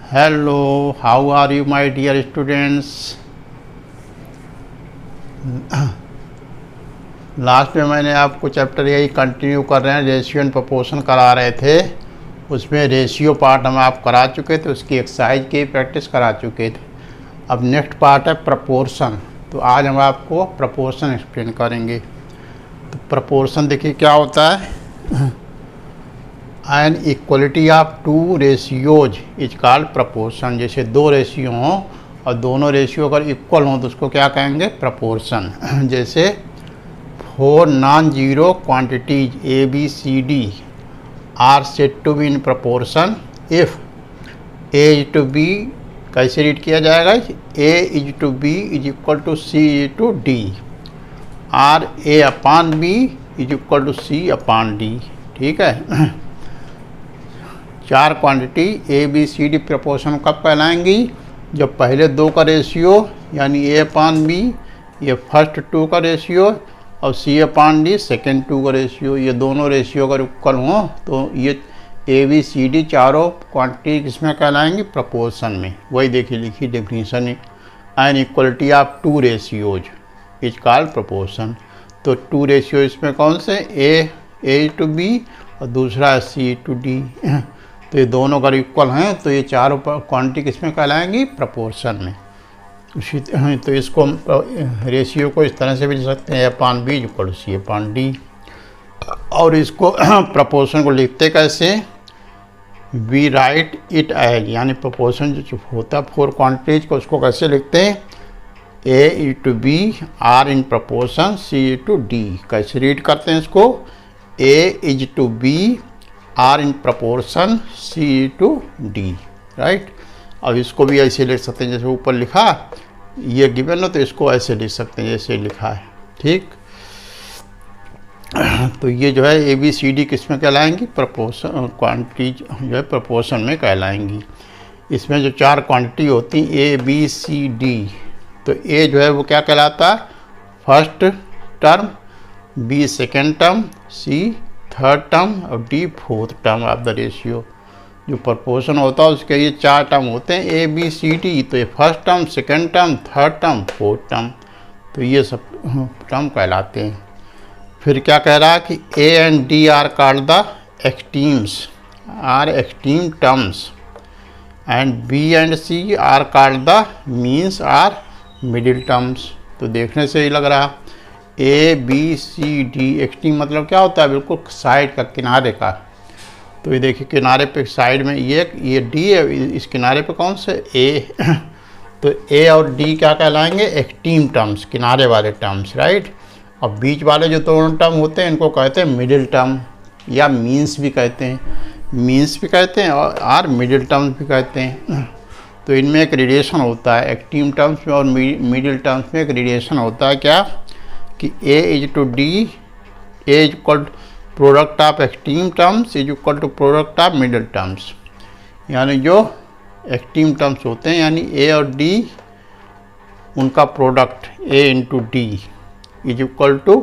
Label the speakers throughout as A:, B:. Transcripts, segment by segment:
A: Hello, how are you, my dear students? Last में मैंने आपको चैप्टर यही कंटिन्यू कर रहे हैं, रेशियो एंड प्रोपोर्शन करा रहे थे। उसमें रेशियो पार्ट हम आप करा चुके थे, उसकी एक्सरसाइज की प्रैक्टिस करा चुके थे। अब नेक्स्ट पार्ट है प्रोपोर्शन। तो आज हम आपको प्रोपोर्शन एक्सप्लेन करेंगे। तो प्रोपोर्शन देखिए क्या होता है। An equality of two ratios is called proportion. जैसे दो रेशियो हों और दोनों रेशियो अगर इक्वल हों तो उसको क्या कहेंगे, प्रोपोर्शन। जैसे 4 non zero quantities A B C D are said to be in proportion if A is to B, कैसे रीड किया जाएगा, A is to B is equal to C is to D, or A upon B is equal to C upon D. ठीक है। चार quantity A B C D proportion कब कहलाएंगी, जब पहले दो का रेशियो यानी ए अपान बी, ये फर्स्ट टू का रेशियो, और C upon D second two का रेशियो, ये दोनों रेशियो अगर इक्वल हों तो ये ए बी सी डी चारों क्वांटिटी किसमें कहलाएंगी, प्रोपोर्शन में। वही देखिए लिखी definition, an equality of two ratios is called proportion. तो टू रेशियो इसमें कौन से, ए टू बी और दूसरा सी टू डी। तो ये दोनों अगर इक्वल हैं तो ये चारों क्वांटिटी किसमें कहलाएंगी, प्रोपोर्शन में। उसी तो इसको रेशियो को इस तरह से भी लिख सकते हैं, upon B equal to C upon D. और इसको प्रोपोर्शन को लिखते कैसे, वी राइट इट एज, यानी प्रोपोर्शन जो होता है फोर क्वांटिटीज को, उसको कैसे लिखते हैं, A is to B are in proportion C is to D. कैसे रीड करते हैं इसको, A is to B are in proportion C to D, right. अब इसको भी ऐसे लिख सकते हैं जैसे ऊपर लिखा, ये गिवन हो तो इसको ऐसे लिख सकते हैं जैसे लिखा है। ठीक। तो ये जो है ए बी सी डी किस में कहलाएंगी, प्रोपोर्शन क्वांटिटीज जो है प्रोपोर्शन में कहलाएंगी। इसमें जो चार क्वांटिटी होती हैं ए बी सी डी, तो ए जो है वो क्या कहलाता है, first term, B second term, C third term और D fourth term of the ratio. जो प्रोपोर्शन होता है उसके ये चार टर्म होते हैं ए बी सी डी। तो ये first term, second term, third term, fourth term, तो ये सब टर्म कहलाते हैं। फिर क्या कह रहा है कि A and D are called the extremes, or extreme terms, and B and C are called the means, or middle terms. तो देखने से ही लग रहा, A B C D extreme मतलब क्या होता है, बिल्कुल साइड का, किनारे का। तो ये देखिए किनारे पे साइड में ये डी है, इस किनारे पे कौन से ए। तो ए और डी क्या कहलाएंगे, एक्सट्रीम टर्म्स, किनारे वाले टर्म्स, राइट। और बीच वाले जो दोनों टर्म होते हैं इनको कहते हैं मिडिल टर्म, या मीन्स भी कहते हैं, मीन्स भी कहते हैं और आर मिडिल टर्म्स भी कहते हैं। तो इनमें एक रिलेशन होता है, एक्सट्रीम टर्म्स में और मिडिल टर्म्स में एक रिलेशन होता है, क्या कि A is to D, A is equal to product of extreme terms is equal to product of middle terms. यानी जो एक्सट्रीम टर्म्स होते हैं यानी ए और डी, उनका product A into D is equal to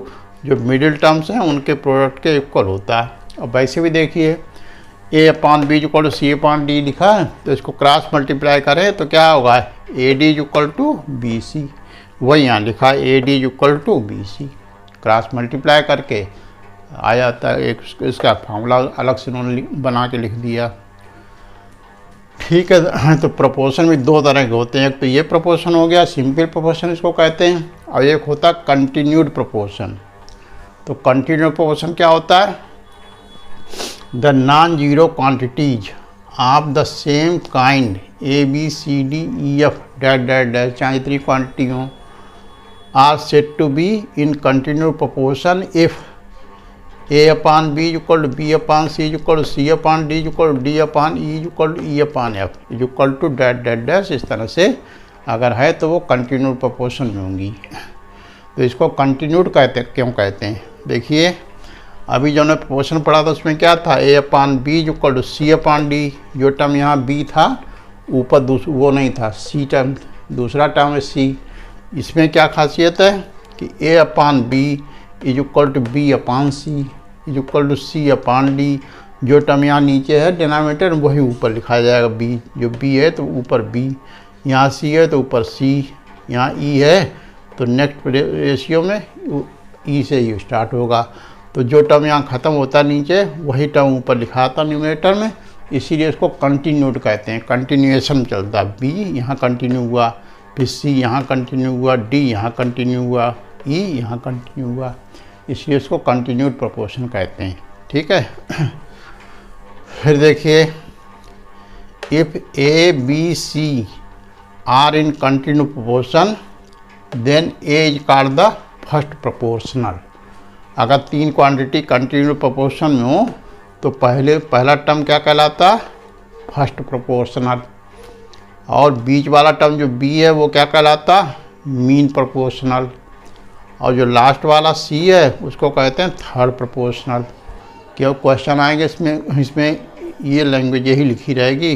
A: जो मिडिल टर्म्स हैं उनके प्रोडक्ट के इक्वल होता है। अब वैसे भी देखिए A upon B is equal to C upon D लिखा है, तो इसको क्रॉस मल्टीप्लाई करें तो क्या होगा, A D is equal to B C. वही यहाँ लिखा है A D is equal to B C, cross multiply करके आ जाता है। एक इसका फार्मूला अलग से उन्होंने बना के लिख दिया। ठीक है। तो प्रोपोर्शन भी दो तरह के होते हैं, एक तो ये प्रोपोर्शन हो गया, सिंपल प्रोपोर्शन इसको कहते हैं, और एक होता है कंटिन्यूड प्रोपोर्शन। तो कंटिन्यूड प्रोपोर्शन क्या होता है, the non zero quantities of the same kind A B C D E F dash dash dash, चाहे इतनी क्वांटिटी हो, are said to be in continued proportion if A upon B equal to B upon C equal to C upon D equal to D upon E equal to E upon F equal to dash dash dash. इस तरह से अगर है तो वो continued proportion में होंगी। तो इसको कंटिन्यूड क्यों कहते हैं, देखिए अभी जो हमने प्रोपोर्शन पढ़ा था उसमें क्या था, A upon B equal to C upon D. जो टर्म यहाँ बी था ऊपर वो नहीं था, सी टर्म दूसरा टर्म है सी। इसमें क्या खासियत है कि A upon B is equal to B upon C is equal to C upon D, जो टर्म यहाँ नीचे है डिनोमिनेटर वही ऊपर लिखा जाएगा। बी, जो बी है तो ऊपर बी, यहाँ सी है तो ऊपर सी, यहाँ ई है तो नेक्स्ट रेशियो में ई से ही स्टार्ट होगा। तो जो टर्म यहाँ ख़त्म होता नीचे वही टर्म ऊपर लिखा था न्यूमरेटर में, इसीलिए इसको कंटिन्यूड कहते हैं। कंटिन्यूएशन चलता, बी यहाँ कंटिन्यू हुआ, फिर सी यहाँ कंटिन्यू हुआ, डी यहाँ कंटिन्यू हुआ, ई यहाँ कंटिन्यू हुआ, इसलिए इसको कंटिन्यूड प्रोपोर्शन कहते हैं। ठीक है। फिर देखिए, if A B C are in continue proportion then A is called the first proportional. अगर तीन क्वांटिटी कंटिन्यू प्रोपोर्शन में हो तो पहला टर्म क्या कहलाता? First proportional. और बीच वाला टर्म जो बी है वो क्या कहलाता? Mean proportional. और जो लास्ट वाला सी है उसको कहते हैं थर्ड प्रोपोर्शनल। क्यों क्वेश्चन आएंगे इसमें ये लैंग्वेज यही लिखी रहेगी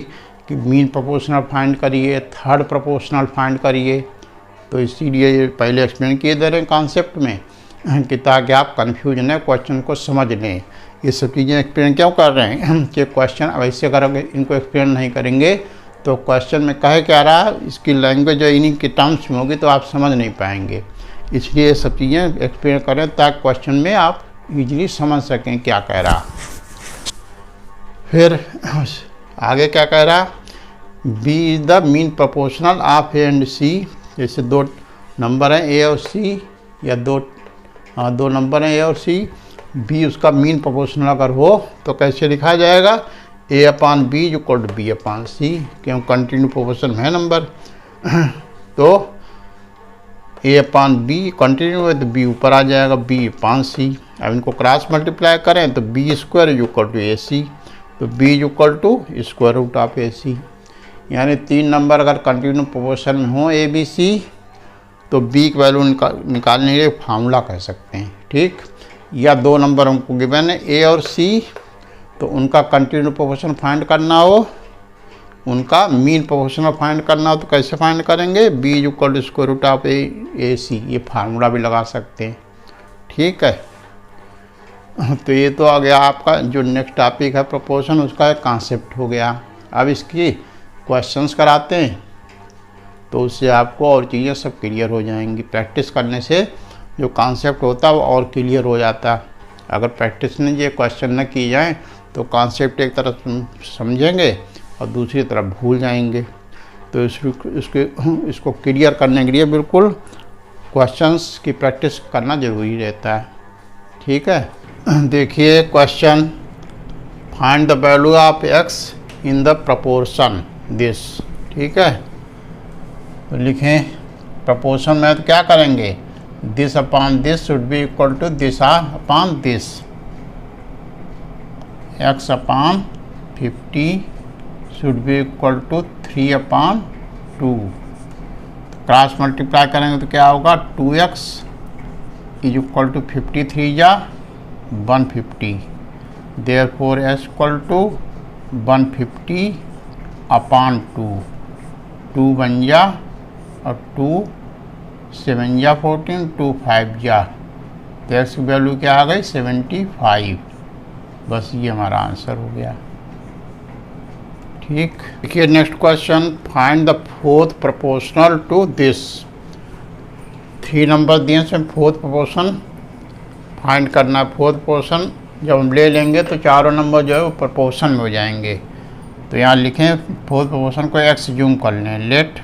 A: कि मीन प्रोपोर्शनल फाइंड करिए, थर्ड प्रोपोर्शनल फाइंड करिए। तो इसीलिए ये पहले एक्सप्लेन किए दे रहे हैं कॉन्सेप्ट में कि ताकि आप कन्फ्यूज न क्वेश्चन को समझ लें। ये सब चीज़ें एक्सप्लेन क्यों कर रहे हैं कि क्वेश्चन वैसे करोगे, इनको एक्सप्लेन नहीं करेंगे तो क्वेश्चन में कहे क्या रहा है, इसकी लैंग्वेज जो इन्हीं के टर्म्स में होगी तो आप समझ नहीं पाएंगे। इसलिए ये सब चीज़ें एक्सप्लेन करें ताकि क्वेश्चन में आप इजीली समझ सकें क्या कह रहा। फिर आगे क्या कह रहा, B is the mean proportional of A and C. जैसे दो नंबर हैं ए और सी, या दो नंबर हैं ए और सी, बी उसका मीन प्रोपोर्शनल अगर हो तो कैसे लिखा जाएगा? ए upon B equal to B upon सी। क्यों? कंटिन्यू प्रोपोर्शन है नंबर। तो ए अपान बी कंटिन्यू है तो बी ऊपर आ जाएगा, बी अपान सी। अब इनको क्रॉस मल्टीप्लाई करें तो B square is equal to A C, तो B is equal to square root of A C. यानी तीन नंबर अगर कंटिन्यू प्रोपोर्शन में हो ए बी सी तो बी की वैल्यू निकालने के लिए फार्मूला कह सकते हैं। ठीक। या दो नंबर हमको गिवन है ए और सी, तो उनका कंटिन्यू प्रोपोर्शन फाइंड करना हो, उनका मीन प्रोपोर्शनल फाइंड करना हो तो कैसे फाइंड करेंगे? B is equal to square root of A C. ये फार्मूला भी लगा सकते हैं। ठीक है। तो ये तो आ गया आपका जो नेक्स्ट टॉपिक है प्रोपोर्शन, उसका एक कॉन्सेप्ट हो गया। अब इसकी क्वेश्चंस कराते हैं तो उससे आपको और चीज़ें सब क्लियर हो जाएंगी। प्रैक्टिस करने से जो कॉन्सेप्ट होता है वो और क्लियर हो जाता है। अगर प्रैक्टिस में ये क्वेश्चन न की जाए तो कॉन्सेप्ट एक तरफ समझेंगे और दूसरी तरफ भूल जाएंगे। तो इसको क्लियर करने के लिए बिल्कुल क्वेश्चंस की प्रैक्टिस करना ज़रूरी रहता है। ठीक है। देखिए question, find the value of X in the proportion this. ठीक है। तो लिखें प्रोपोर्शन में तो क्या करेंगे? This upon this should be equal to this upon this. X upon 50 should be equal to 3 upon 2। Cross multiply करेंगे तो क्या होगा? 2x इज इक्वल टू 53 या 150। Therefore s equal to 150 upon 2, 2 बन जा और 2 7 या 14, 2 5 जा, तो एक्स की वैल्यू क्या आ गई? 75। बस ये हमारा आंसर हो गया। ठीक। देखिए next question, find the fourth proportional to this. 3 number दिए से फोर्थ प्रोपोर्शन फाइंड करना है। फोर्थ प्रोपोर्शन जब हम ले लेंगे तो चारों नंबर जो है वो प्रोपोर्शन में हो जाएंगे। तो यहाँ लिखें फोर्थ प्रोपोर्शन को एक्स जूम कर लें। Let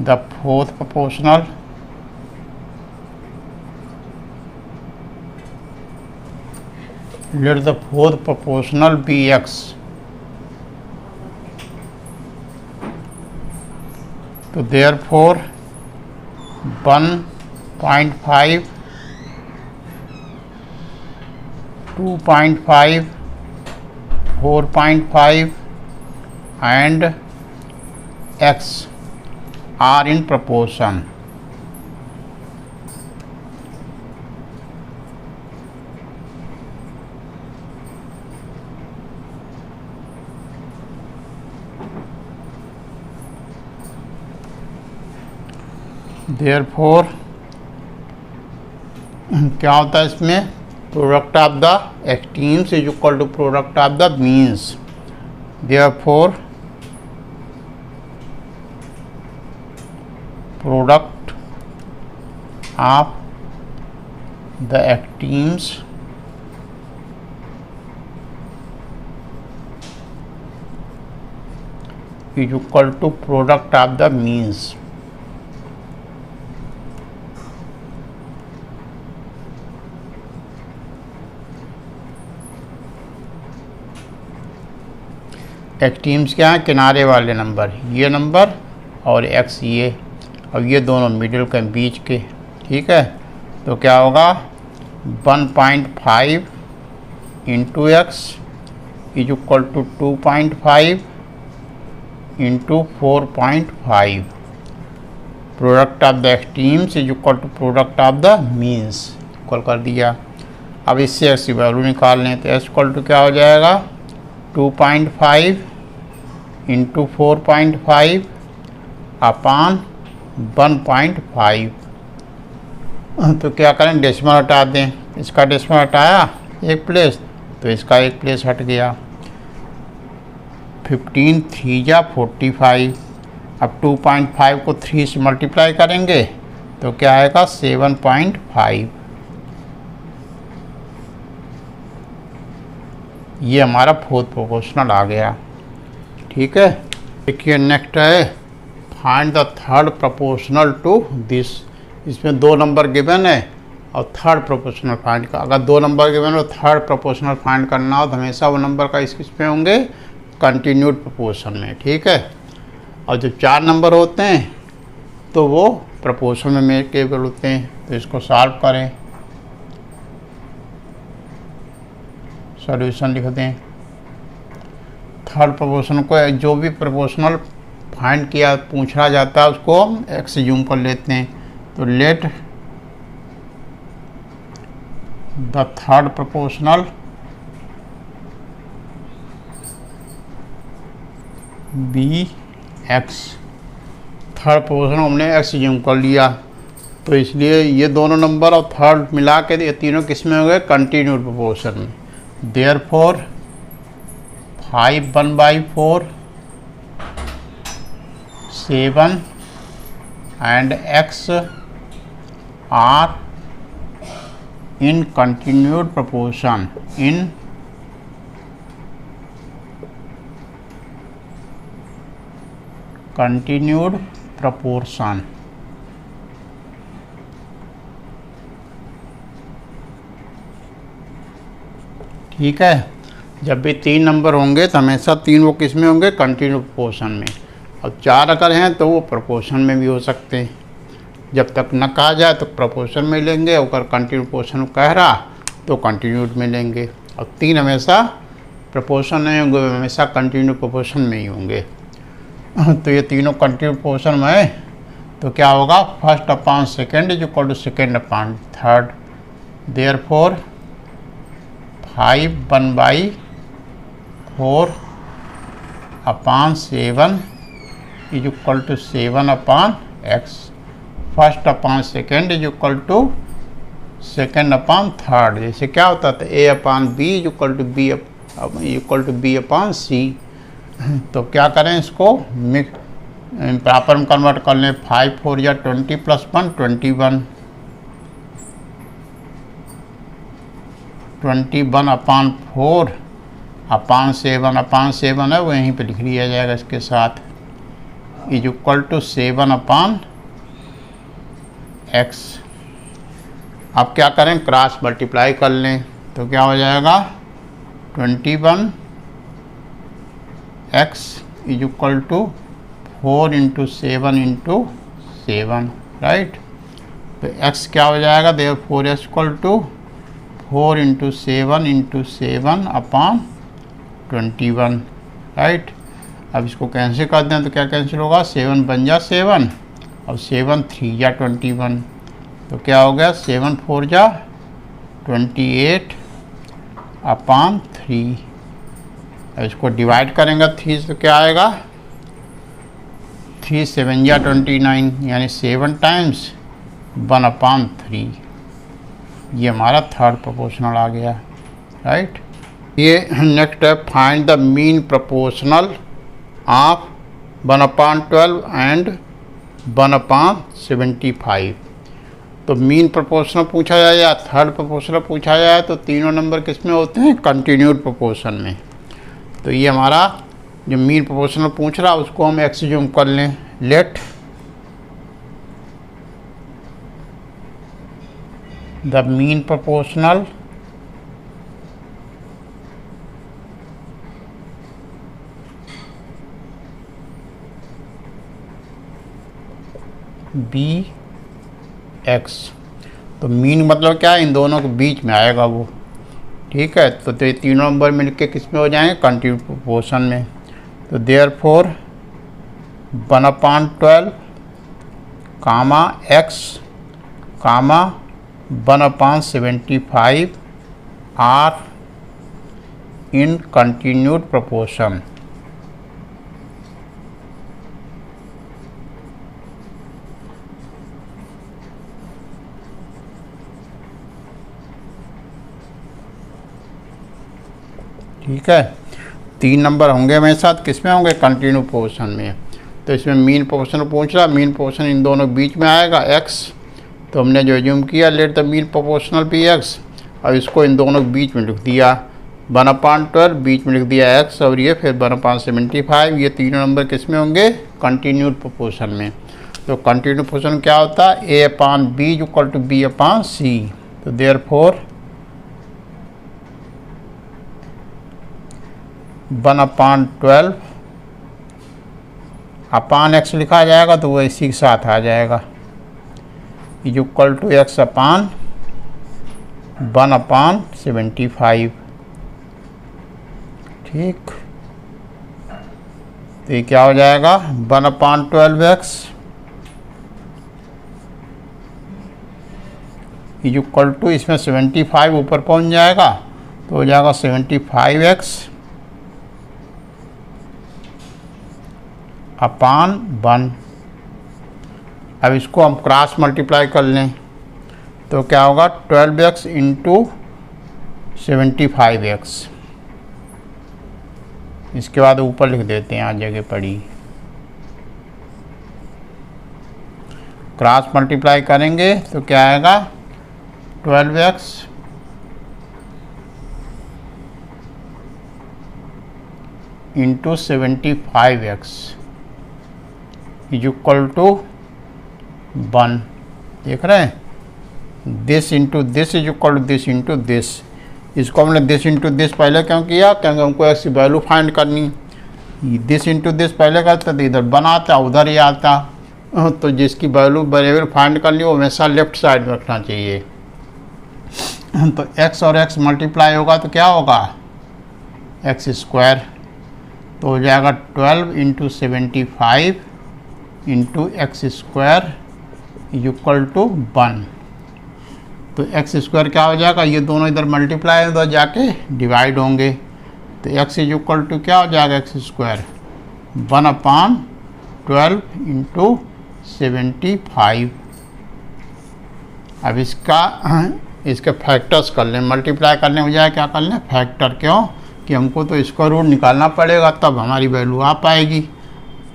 A: the fourth proportional be x। तो therefore 1.5, 2.5, 4.5 and x are in proportion। Therefore क्या होता है इसमें? product of the extremes is equal to product of the means. Therefore product of the extremes is equal to product of the means. Extremes क्या है? किनारे वाले number, ये number और एक्स ये, और ये दोनों मिडिल के बीच के। ठीक है, तो क्या होगा 1.5 into X is equal to 2.5 into 4.5। Product of the extremes is equal to product of the means equal कर दिया। अब इससे एक्स की वैल्यू निकाल लें तो एक्स इक्वल टू क्या हो जाएगा 2.5 इंटू 4.5 अपान 1.5। तो क्या करें, डेसिमल हटा दें। इसका डेसिमल हटाया एक प्लेस, तो इसका एक प्लेस हट गया। 15 3 जा 45। अब 2.5 को 3 से मल्टीप्लाई करेंगे तो क्या आएगा 7.5। ये हमारा फोर्थ प्रोपोर्शनल आ गया। ठीक है, देखिए नेक्स्ट है find the third proportional to this. इसमें 2 नंबर गिवन है और थर्ड प्रोपोर्शनल फाइंड का, अगर 2 नंबर गिवन हो थर्ड प्रोपोर्शनल फाइंड करना हो तो हमेशा वो नंबर का किस में होंगे, कंटिन्यूड प्रोपोर्शन में। ठीक है, और जब 4 नंबर होते हैं तो वो प्रोपोर्शन में मेकेबल होते हैं। तो इसको सॉल्व करें, सॉल्यूशन लिख दें। थर्ड प्रोपोर्शन को जो भी प्रोपोर्शनल फाइंड किया पूछा जाता है उसको हम एक्स जूम कर लेते हैं। तो let the third proportional be X. Third proportional हमने एक्स जूम कर लिया, तो इसलिए ये दोनों नंबर और थर्ड मिला के ये तीनों किस में हो गए, कंटिन्यूड प्रोपोर्शन में। Therefore 5 1/4 7 and x are in continued proportion in continued proportion। ठीक है, जब भी 3 नंबर होंगे तो हमेशा 3 वो किस में होंगे, कंटिन्यू प्रोपोर्शन में। और 4 अगर हैं तो वो प्रोपोर्शन में भी हो सकते हैं। जब तक न कहा जाए तो प्रोपोर्शन में लेंगे, अगर कंटिन्यू प्रोपोर्शन कह रहा तो कंटिन्यूड में लेंगे। और 3 हमेशा प्रोपोर्शन नहीं होंगे, हमेशा कंटिन्यू प्रोपोर्शन में ही होंगे। तो ये तीनों कंटिन्यू प्रोपोर्शन में है, तो क्या होगा first upon second is equal to second upon third. Therefore 5 1/4 upon 7 is equal to 7 upon X. First upon second is equal to second upon third. जैसे क्या होता था A upon B is equal to B upon C. तो क्या करें, इसको proper में convert कर लें। 5 4 या 20 + 1 21। 21 अपॉन 4 अपॉन 7 है वो यहीं पे लिख लिया जाएगा इसके साथ। Is equal to 7 upon x. अब क्या करें, क्रॉस मल्टीप्लाई कर लें तो क्या हो जाएगा 21 X is equal to 4 × 7 × 7, right. तो एक्स क्या हो जाएगा, therefore X equal to 4 × 7 × 7 upon 21, right. अब इसको कैंसिल कर दें तो क्या कैंसिल होगा, 7 बन जा 7 और 7 3 जा 21। तो क्या हो गया 7 4 जा 28 अपॉन 3। अब इसको डिवाइड करेंगे 3 तो क्या आएगा, 3 7 जा 29, यानी 7 टाइम्स 1/3। ये हमारा थर्ड प्रोपोर्शनल आ गया, राइट। ये नेक्स्ट है find the mean proportional of 1/12 and 1/75। तो मीन प्रोपोर्शनल पूछा जाए या थर्ड प्रोपोर्शनल पूछा जाए तो तीनों नंबर किस में होते हैं? कंटिन्यूड प्रोपोर्शन में। तो ये हमारा जो मीन प्रोपोर्शनल पूछ रहा है उसको हम एक्सज्यूम कर लें। Let the mean proportional be X. तो मीन मतलब क्या है? इन दोनों के बीच में आएगा वो, ठीक है। तो ये तीनों नंबर मिलके किस में हो जाएंगे? कंटिन्यूड प्रोपोर्शन में। तो therefore 1/12 comma X comma 1/75 are in continued proportion. ठीक है, तीन नंबर होंगे मेरे साथ, किस में होंगे? कंटिन्यू पोर्शन में। तो इसमें मीन पोर्शन पूछ रहा, मीन पोर्शन इन दोनों बीच में आएगा एक्स। तो हमने जो एज्यूम किया let the mean proportional be X, और इसको इन दोनों के बीच में लिख दिया 1/12, बीच में लिख दिया एक्स, और ये फिर 1/75। ये तीनों नंबर किस में होंगे? कंटिन्यूड प्रोपोर्शन में। तो कंटिन्यूड प्रोपोर्शन क्या होता है? A/B equal to B/C। तो देयरफॉर 1/12 अपान एक्स लिखा जाएगा तो वो इसी के साथ आ जाएगा, इक्वल टू एक्स अपान 1/75। ठीक, तो ये क्या हो जाएगा? 1/12x इक्वल टू, इसमें 75 ऊपर पहुंच जाएगा तो हो जाएगा 75x अपान 1। अब इसको हम क्रॉस मल्टीप्लाई कर लें तो क्या होगा? 12x into 75x। इसके बाद ऊपर लिख देते हैं, आज जगह पड़ी। क्रॉस मल्टीप्लाई करेंगे तो क्या आएगा? 12x into 75x is equal to 1। देख रहे हैं? This into this is equal to this into this. इसको हमने दिस इंटू दिस पहले क्यों किया? क्योंकि हमको एक्स की वैल्यू फाइंड करनी। दिस इंटू दिस पहले करते तो इधर 1 आता, उधर ही आता। तो जिसकी वैल्यू वेरिएबल फाइंड करनी वो हमेशा लेफ्ट साइड में रखना चाहिए। तो एक्स और एक्स मल्टीप्लाई होगा तो क्या होगा? X square. तो हो जाएगा 12 into 75 into X square equal to 1। तो एक्स स्क्वायर क्या हो जाएगा? ये दोनों इधर मल्टीप्लाई उधर जाके डिवाइड होंगे। तो एक्स इज इक्वल टू क्या हो जाएगा? X square 1/12 into 75। अब इसके फैक्टर्स कर लें, मल्टीप्लाई करने बजाय क्या कर लें? फैक्टर। क्यों? कि हमको तो स्क्वायर रूट निकालना पड़ेगा तब हमारी वैल्यू आ पाएगी।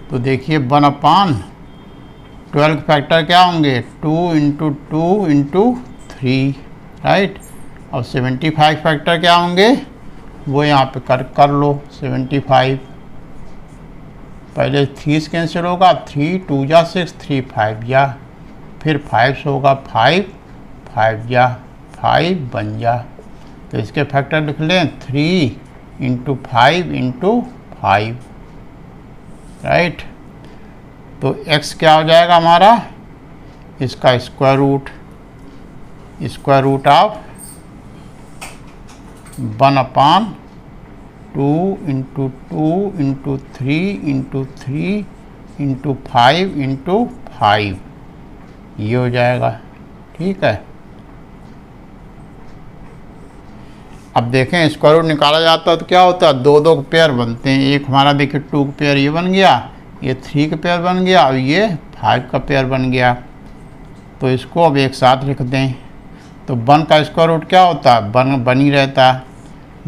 A: तो देखिए 1/12 फैक्टर क्या होंगे? 2 इंटू 2 इंटू 3, राइट। और 75 फैक्टर क्या होंगे? वो यहाँ पे कर लो 75। पहले 3 से कैंसिल होगा, 3 2 जा 6, 3 5 जा, फिर 5 से होगा 5 5 जा 5 बन जा। तो इसके फैक्टर लिख लें 3 इंटू 5 इंटू 5, राइट। तो x क्या हो जाएगा हमारा? इसका square root of 1/2 into 2 into 3 into 3 into 5 into 5, ये हो जाएगा। ठीक है, अब देखें स्क्वायर रूट निकाला जाता है तो क्या होता है? 2 पेयर बनते हैं। एक हमारा देखिए 2 का पेयर ये बन गया, ये 3 का पेयर बन गया, और ये 5 का पेयर बन गया। तो इसको अब एक साथ लिख दें तो 1 का स्क्वायर रूट क्या होता है, बन ही रहता है,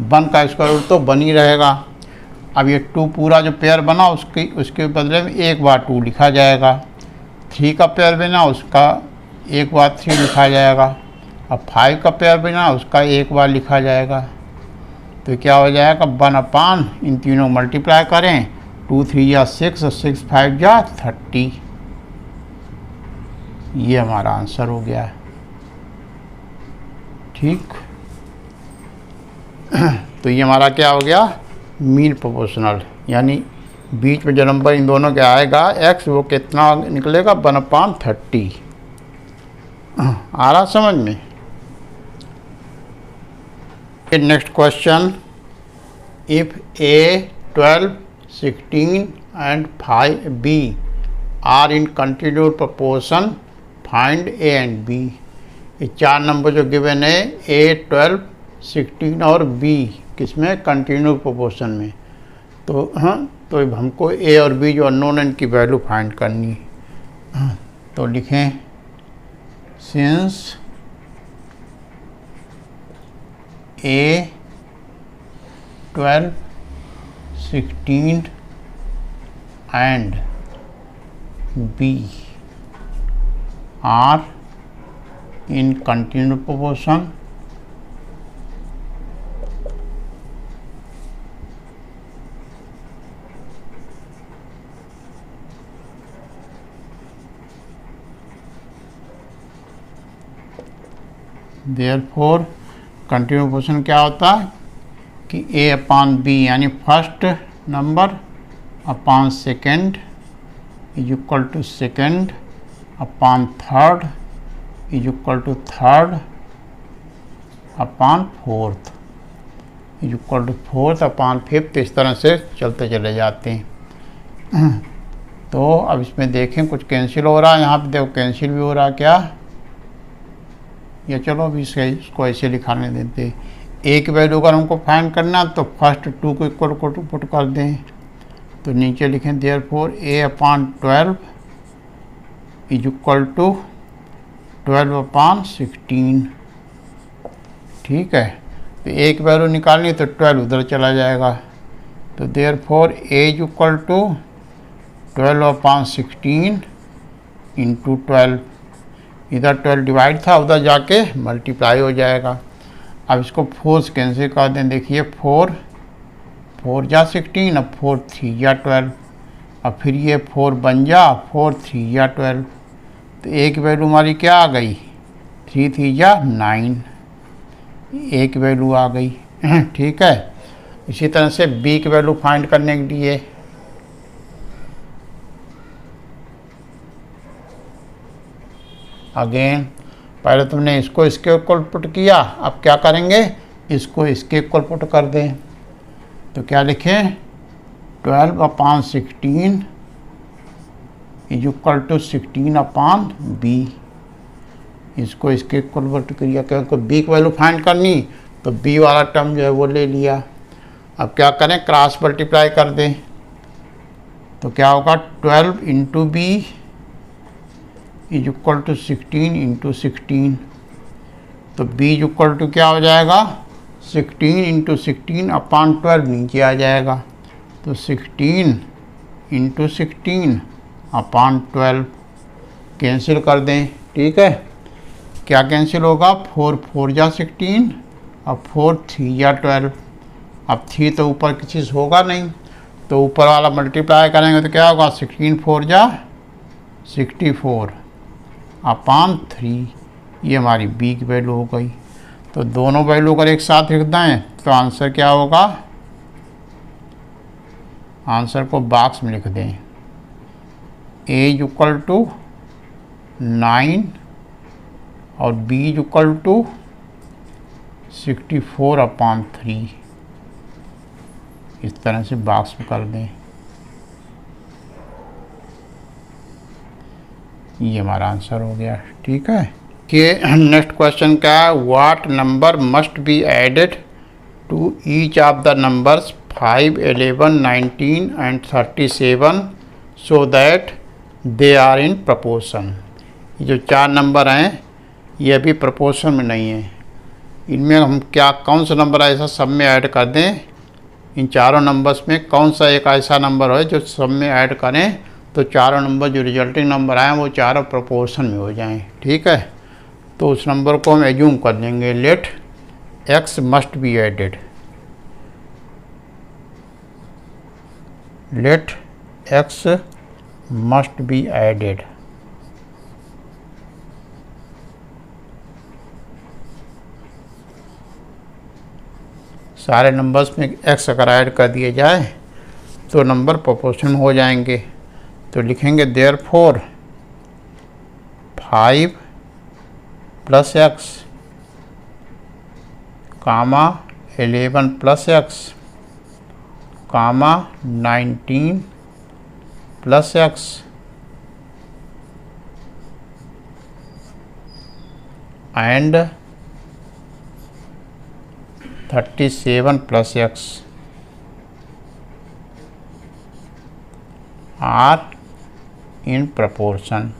A: 1 का स्क्वायर रूट तो बन ही रहेगा। अब ये 2 पूरा जो पेयर बना उसके बदले में एक बार 2 लिखा जाएगा। 3 का पेयर बना उसका एक बार 3 लिखा जाएगा। अब 5 का पेयर बना उसका एक बार लिखा जाएगा। तो क्या हो जाएगा, 1/, इन तीनों मल्टीप्लाई करें, 2 3 या 6 और 6 5 या 30। ये हमारा आंसर हो गया। ठीक, तो ये हमारा क्या हो गया, मीन प्रोपोर्शनल, यानी बीच में जो नंबर इन दोनों के आएगा x, वो कितना निकलेगा, 1/30। आ रहा समझ में। Next question, if a 12 16 and 5b are in continued proportion, find a and b। ये 4 नंबर जो गिवन है a 12 16 और b किसमें, कंटिन्यूड प्रोपोर्शन में। तो तो हमको a और b जो अननोन है इनकी वैल्यू फाइंड करनी है। तो लिखें, since a 12 16 and b are in continued proportion, therefore continue proportion क्या होता है कि a/b यानी first number upon second is equal to second upon third is equal to third upon fourth is equal to fourth upon fifth. इस तरह से चलते चले जाते हैं। तो अब इसमें देखें कुछ कैंसिल हो रहा है, यहाँ पे देखो कैंसिल भी हो रहा है क्या, या चलो अभी इसको ऐसे लिखाने देते। ए की वैल्यू अगर हमको फाइंड करना तो फर्स्ट 2 को इक्वल को पुट कर दें। तो नीचे लिखें, therefore a/12 is equal to 12/16। ठीक है, तो ए की वैल्यू निकालनी तो 12 उधर चला जाएगा। तो therefore a is equal to 12/16 into 12, इधर 12 डिवाइड था, उधर जाके मल्टीप्लाई हो जाएगा। अब इसको 4 से कैंसिल कर दें। देखिए 4 जा 16, अब 4 3 या 12, अब फिर ये 4 बन जा 4 3 या 12। तो ए की वैल्यू हमारी क्या आ गई, 3 3 या 9, ए की वैल्यू आ गई। ठीक है, इसी तरह से बी की वैल्यू फाइंड करने के लिए अगेन पहले तुमने इसको इसके इक्वल पुट किया, अब क्या करेंगे, इसको इसके इक्वल पुट कर दें। तो क्या लिखें, 12/16 इज इक्वल टू 16/b। इसको इसके इक्वल पुट किया, क्योंकि b की वैल्यू फाइंड करनी, तो b वाला टर्म जो है वो ले लिया। अब क्या करें, क्रॉस मल्टीप्लाई कर दें। तो क्या होगा, 12 into B is equal to 16 into 16। तो b इज इक्वल टू क्या हो जाएगा, 16 इंटू 16 अपॉन 12 नीचे आ जाएगा। तो 16 इंटू 16 अपॉन 12 कैंसिल कर दें। ठीक है, क्या कैंसिल होगा, 4 4 जा 16, अब 4 3 या 12। अब 3 तो ऊपर किसी से होगा नहीं, तो ऊपर वाला मल्टीप्लाई करेंगे तो क्या होगा, 16 4 जा 64 अपॉन 3। ये हमारी b की वैल्यू हो गई। तो दोनों वैल्यू अगर एक साथ लिख दें तो आंसर क्या होगा, आंसर को बॉक्स में लिख दें, a इज इक्वल टू 9 और b इज इक्वल टू 64/3। इस तरह से बॉक्स में कर दें। ये हमारा आंसर हो गया। ठीक है, कि नेक्स्ट क्वेश्चन क्या है, what number must be added to each of the numbers 5 11 19 and 37 so that they are in proportion. ये जो 4 नंबर हैं ये अभी प्रोपोर्शन में नहीं है। इनमें हम क्या कौन सा नंबर ऐसा सब में ऐड कर दें, इन चारों नंबर्स में कौन सा एक ऐसा नंबर है जो सब में ऐड करें तो चारों नंबर जो रिजल्टिंग नंबर आए वो चारों प्रोपोर्शन में हो जाएं। ठीक है, तो उस नंबर को हम एज्यूम कर लेंगे। Let X must be added, let X must be added. सारे नंबर्स में एक्स अगर ऐड कर दिए जाए तो नंबर प्रोपोर्शन हो जाएंगे। तो लिखेंगे therefore 5 plus X comma 11 plus X comma 19 plus X and 37 plus X are in proportion.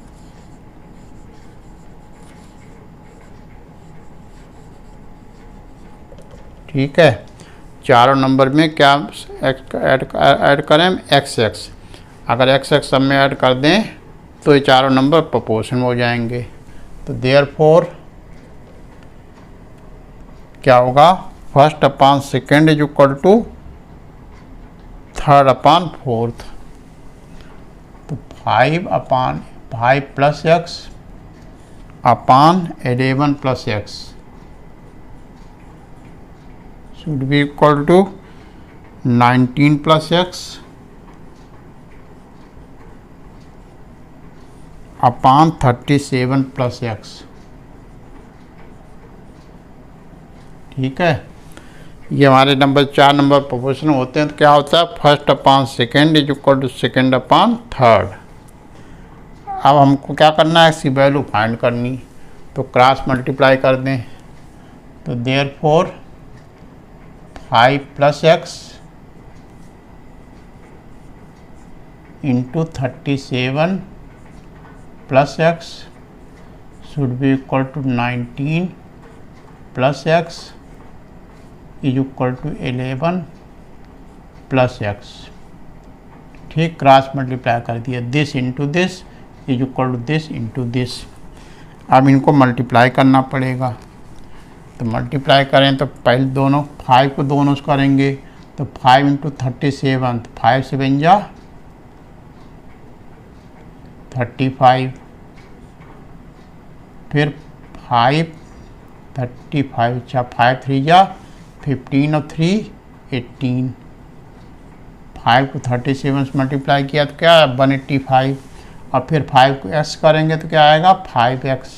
A: ठीक है, चारों नंबर में क्या ऐड करें हम, एक्स एक्स। अगर एक्स एक्स सब में ऐड कर दें तो ये चारों नंबर प्रोपोर्शन में हो जाएंगे। तो देयरफॉर क्या होगा, first upon second is equal to third upon fourth. तो 5 plus X upon 11 plus X should be equal to 19 plus X upon 37 plus X. ठीक है, ये हमारे नंबर 4 नंबर प्रोपोर्शन होते हैं। तो क्या होता है, first upon second is equal to second upon third. अब हमको क्या करना है, इसकी वैल्यू फाइंड करनी, तो क्रॉस मल्टीप्लाई कर दें। तो therefore 5 plus X into 37 plus X should be equal to 19 plus X is equal to 11 plus X. ठीक, क्रॉस मल्टीप्लाई कर दिया, this into this is equal to this into this. अब इनको मल्टीप्लाई करना पड़ेगा। तो मल्टीप्लाई करें तो पहले दोनों 5 को दोनों से करेंगे, तो 5 इंटू 37, 5 से बन जा 35, फिर 5 35 अच्छा 5 3 जा 15 और 3 18। 5 को 37 से मल्टीप्लाई किया तो क्या है 185। और फिर 5 को एक्स करेंगे तो क्या आएगा 5x।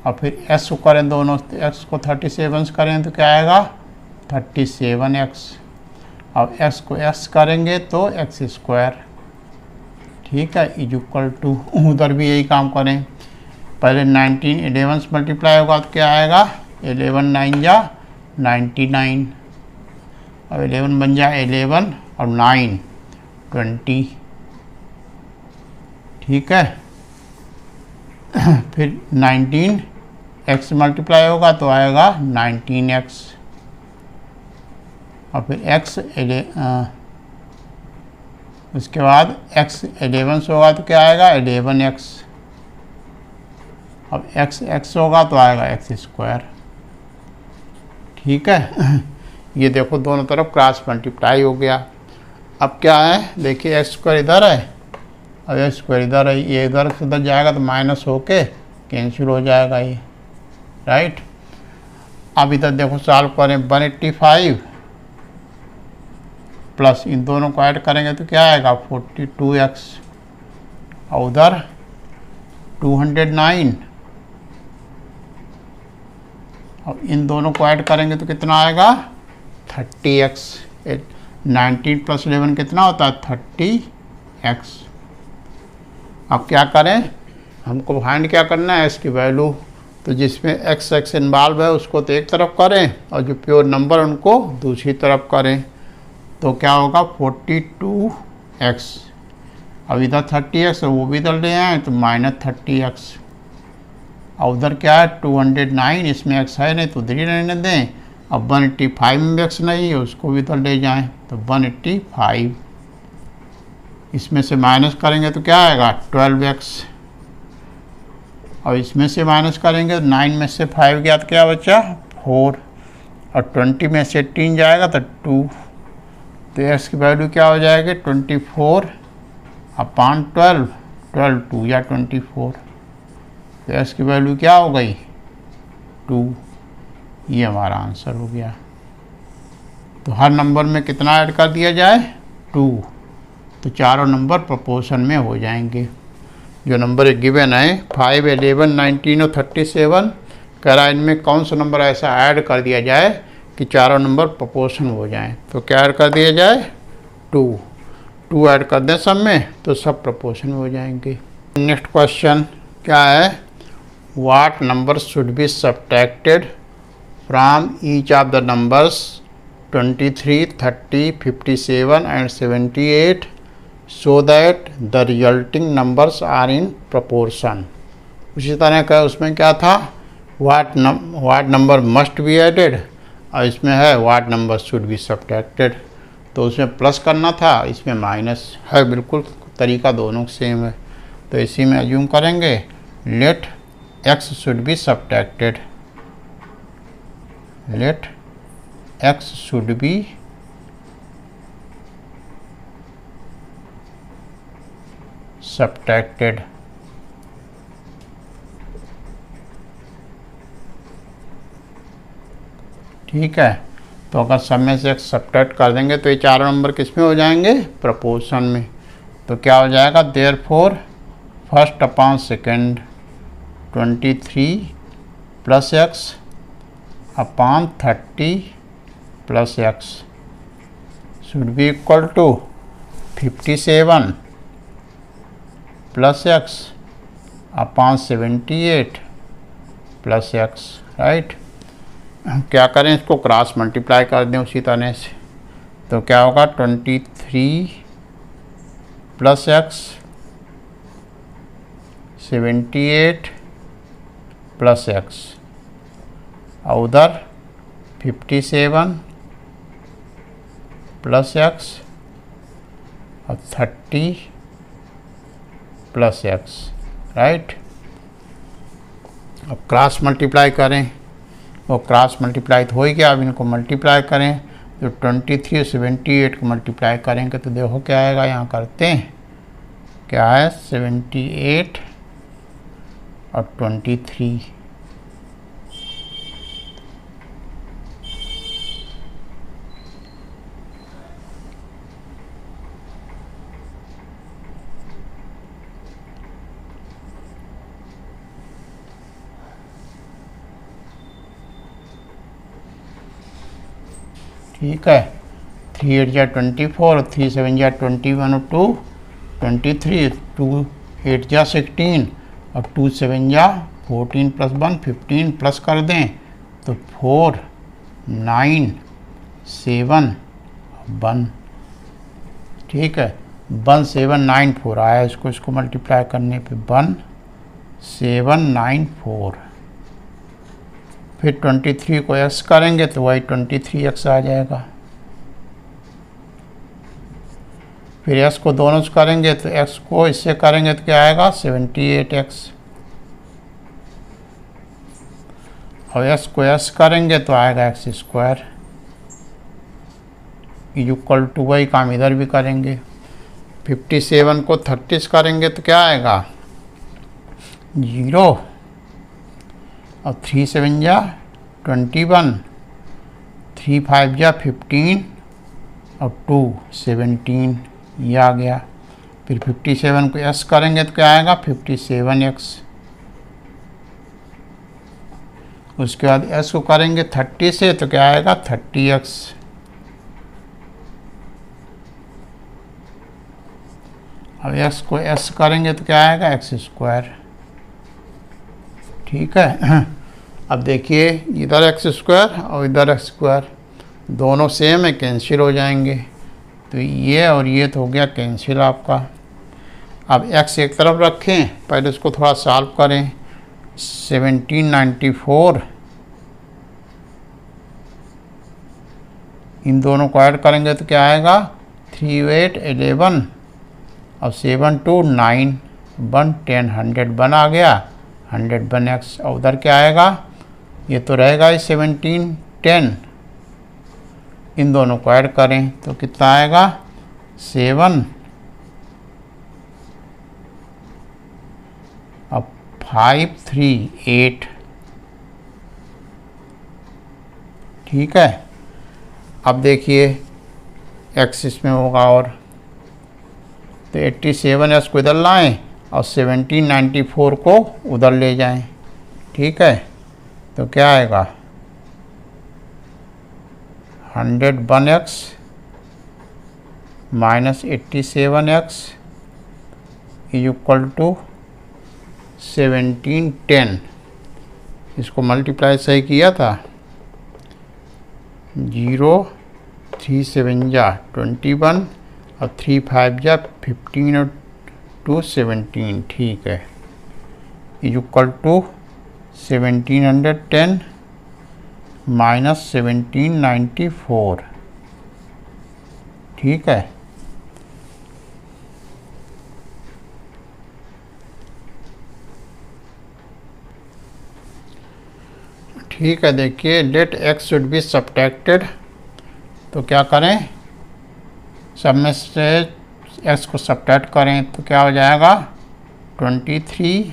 A: और फिर एक्स को करें दोनों, एक्स को 37 से करें तो क्या आएगा 37x। अब एक्स को एक्स करेंगे तो एक्स स्क्वायर। ठीक है, इज इक्वल टू, उधर भी यही काम करें, पहले 19 11 से मल्टीप्लाई होगा तो क्या आएगा 11 9 जा 99। अब 11 बन जाए 11 और 9 20। ठीक है, फिर 19 x मल्टीप्लाई होगा तो आएगा 19x। और फिर x उसके बाद x 11 से होगा तो क्या आएगा 11x। अब x होगा तो आएगा x स्क्वायर। ठीक है, ये देखो दोनों तरफ क्रॉस मल्टीप्लाई हो गया। अब क्या है, देखिए एक्स स्क्वायर इधर है और एक्स स्क्वायर इधर है, ये इधर से उधर जाएगा तो माइनस होके कैंसिल हो जाएगा ये, राइट। अब इधर देखो सॉल्व करें 185 प्लस इन दोनों को ऐड करेंगे तो क्या आएगा 42x और उधर 209 और इन दोनों को ऐड करेंगे तो कितना आएगा 30x। 19 प्लस 11 कितना होता है 30x। अब क्या करें, हमको फाइंड क्या करना है इसकी वैल्यू। तो जिसमें x इन्वॉल्व है उसको तो एक तरफ करें और जो प्योर नंबर उनको दूसरी तरफ करें। तो क्या होगा 42x। अब इधर 30x है वो भी इधर ले आए तो -30x। और उधर क्या है 209, इसमें x है नहीं तो उधर ही रहने दें। अब 185 में x नहीं है, उसको भी उधर ले जाएं, तो 185, इसमें से माइनस करेंगे तो क्या आएगा 12x, और इसमें से माइनस करेंगे तो 9 में से 5 गया तो क्या बचा 4, और 20 में से 18 जाएगा तो 2, तो x की वैल्यू क्या हो जाएगी 24 अपॉन 12, 12 2 या 24, तो x की वैल्यू क्या हो गई 2। ये हमारा आंसर हो गया। तो हर नंबर में कितना ऐड कर दिया जाए 2, तो चारों नंबर प्रोपोर्शन में हो जाएंगे। जो नंबर गिवन है 5, 11, 19 और 37, कह रहा है इनमें कौन सा नंबर ऐसा ऐड कर दिया जाए कि चारों नंबर प्रोपोर्शन हो जाएं। तो क्या ऐड कर दिया जाए 2 ऐड कर दें सब में तो सब प्रोपोर्शन में हो जाएंगे। नेक्स्ट क्वेश्चन क्या है, what number should be subtracted from each of the numbers 23, 30, 57 and 78 so that the resulting numbers are in proportion. उसी तरह का उसमें क्या था what number must be added, और इसमें है what number should be subtracted. तो उसमें प्लस करना था, इसमें माइनस है, बिल्कुल तरीका दोनों सेम है। तो इसी में अज्यूम करेंगे let x should be subtracted, let x should be subtracted. ठीक है, तो अगर सब में से एक सब्ट्रैक्ट कर देंगे तो ये चारों नंबर किस में हो जाएंगे प्रोपोर्शन में। तो क्या हो जाएगा therefore first upon second 23 plus x upon 30 plus x should be equal to 57 plus x upon 78 plus x, right. क्या करें इसको क्रॉस मल्टीप्लाई कर दें उसी तरह से, तो क्या होगा 23 प्लस x 78 प्लस x, और उधर 57 प्लस x और 30 प्लस x, राइट। अब क्रॉस मल्टीप्लाई करें, वो क्रॉस मल्टीप्लाई तो हो ही गया, अब इनको मल्टीप्लाई करें तो 23 और 78 को मल्टीप्लाई करेंगे तो देखो क्या आएगा, यहाँ करते हैं क्या है 78 और 23, ठीक है। 3 8 जा 24, 3 7 जा 21 और 2 23, 2 8 जा 16 और 2 7 जा 14 प्लस 1 15 प्लस कर दें तो 4 9 7 1, ठीक है। 1 7 9 4 आया, इसको मल्टीप्लाई करने पे 1 7 9 4, फिर 23 को x करेंगे तो वही 23x आ जाएगा, फिर x को दोनों से करेंगे तो x को इससे करेंगे तो क्या आएगा 78x, और x को s करेंगे तो आएगा x स्क्वायर इक्वल टू, वही काम इधर भी करेंगे। 57 को 30 करेंगे तो क्या आएगा 0, और 3 7 जा 21, 3 5 जा 15 और 2 17, ये आ गया। फिर 57 को s करेंगे तो क्या आएगा 57x, उसके बाद s को करेंगे 30 से तो क्या आएगा 30x, अब x को s करेंगे तो क्या आएगा x स्क्वायर, ठीक है। अब देखिए इधर एक्स स्क्वायर और इधर एक्स स्क्वायर दोनों सेम है, कैंसिल हो जाएंगे, तो ये और ये तो हो गया कैंसिल आपका। अब एक्स एक तरफ रखें, पहले इसको थोड़ा सॉल्व करें, 1794, इन दोनों को ऐड करेंगे तो क्या आएगा 3 8 11, अब 7 2 9 1 10 101 आ गया, 101x। और उधर क्या आएगा, ये तो रहेगा ही 17 10, इन दोनों को ऐड करें तो कितना आएगा 7, अब 5 3 8, ठीक है। अब देखिए x इसमें होगा, और तो 87s को इधर लाएं और 1794 को उधर ले जाएं, ठीक है। तो क्या आएगा 101x minus 87x is equal to 1710। इसको मल्टीप्लाई सही किया था, 0 3 7 जा 21 और 3 5 जा 15 और 2 17, ठीक है, इज इक्वल टू 1710 माइनस 1794, ठीक है। ठीक है, देखिए let x should be subtracted, तो क्या करें, सब में से x को सब्ट्रैक्ट करें तो क्या हो जाएगा 23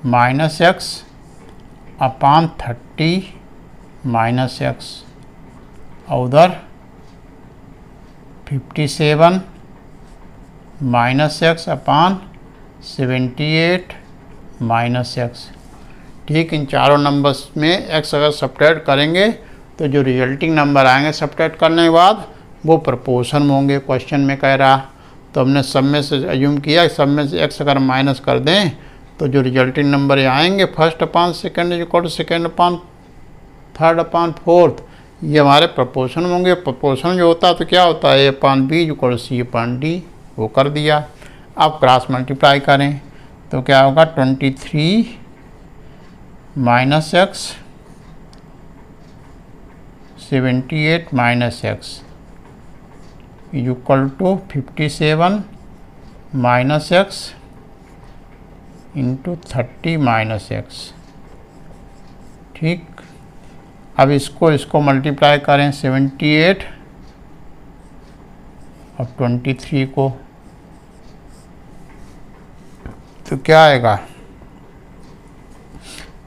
A: माइनस एक्स अपान 30 माइनस एक्स, और उधर 57 माइनस एक्स अपान 78 माइनस एक्स, ठीक। इन चारों नंबर्स में x अगर सब्ट्रैक्ट करेंगे तो जो रिजल्टिंग नंबर आएंगे सब्ट्रैक्ट करने के बाद वो प्रोपोर्शन में होंगे, क्वेश्चन में कह रहा। तो हमने सब में से अज्यूम किया, सब में से x अगर माइनस कर दें तो जो रिजल्टिंग नंबर ये आएंगे first upon second is equal to second upon third upon fourth, ये हमारे प्रोपोर्शन में होंगे। प्रोपोर्शन जो होता है तो क्या होता है a upon B is equal to C upon D, वो कर दिया। अब क्रॉस मल्टीप्लाई करें तो क्या होगा 23 minus X 78 minus X is equal to 57 minus X into 30 minus X, ठीक। अब इसको मल्टीप्लाई करें 78 और 23 को, तो क्या आएगा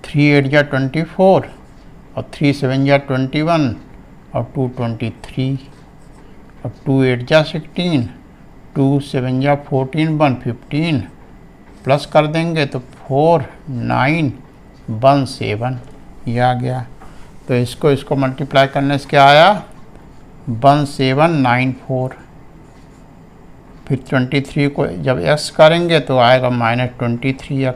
A: 3 8 जा 24 और 3 7 जा 21 और 2 23 और 2 8 जा 16, 2 7 जा 14 1 15, प्लस कर देंगे तो 4 9 1 7, ये आ गया। तो इसको मल्टीप्लाई करने से क्या आया 1794। फिर 23 को जब x करेंगे तो आएगा -23x,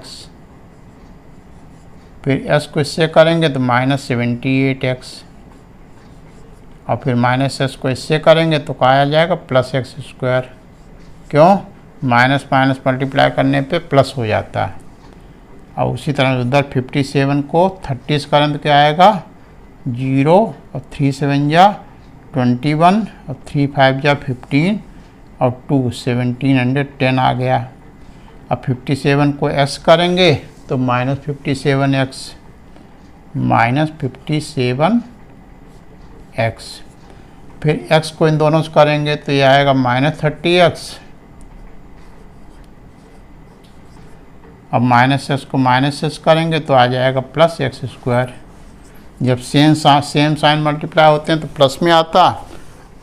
A: फिर s को इससे करेंगे तो -78x, और फिर -s को इससे करेंगे तो क्या आ जाएगा +x²। क्यों, माइनस माइनस मल्टीप्लाई करने पे प्लस हो जाता है। और उसी तरह उधर 57 को 30 करें तो क्या आएगा 0 और 3 7 जा 21 और 3 5 जा 15 और 2 1710 आ गया। अब 57 को x करेंगे तो -57x -57x, फिर x को इन दोनों से करेंगे तो ये आएगा -30x, अब -s को -s करेंगे तो आ जाएगा +x²। जब सेम साइन मल्टीप्लाई होते हैं तो प्लस में आता,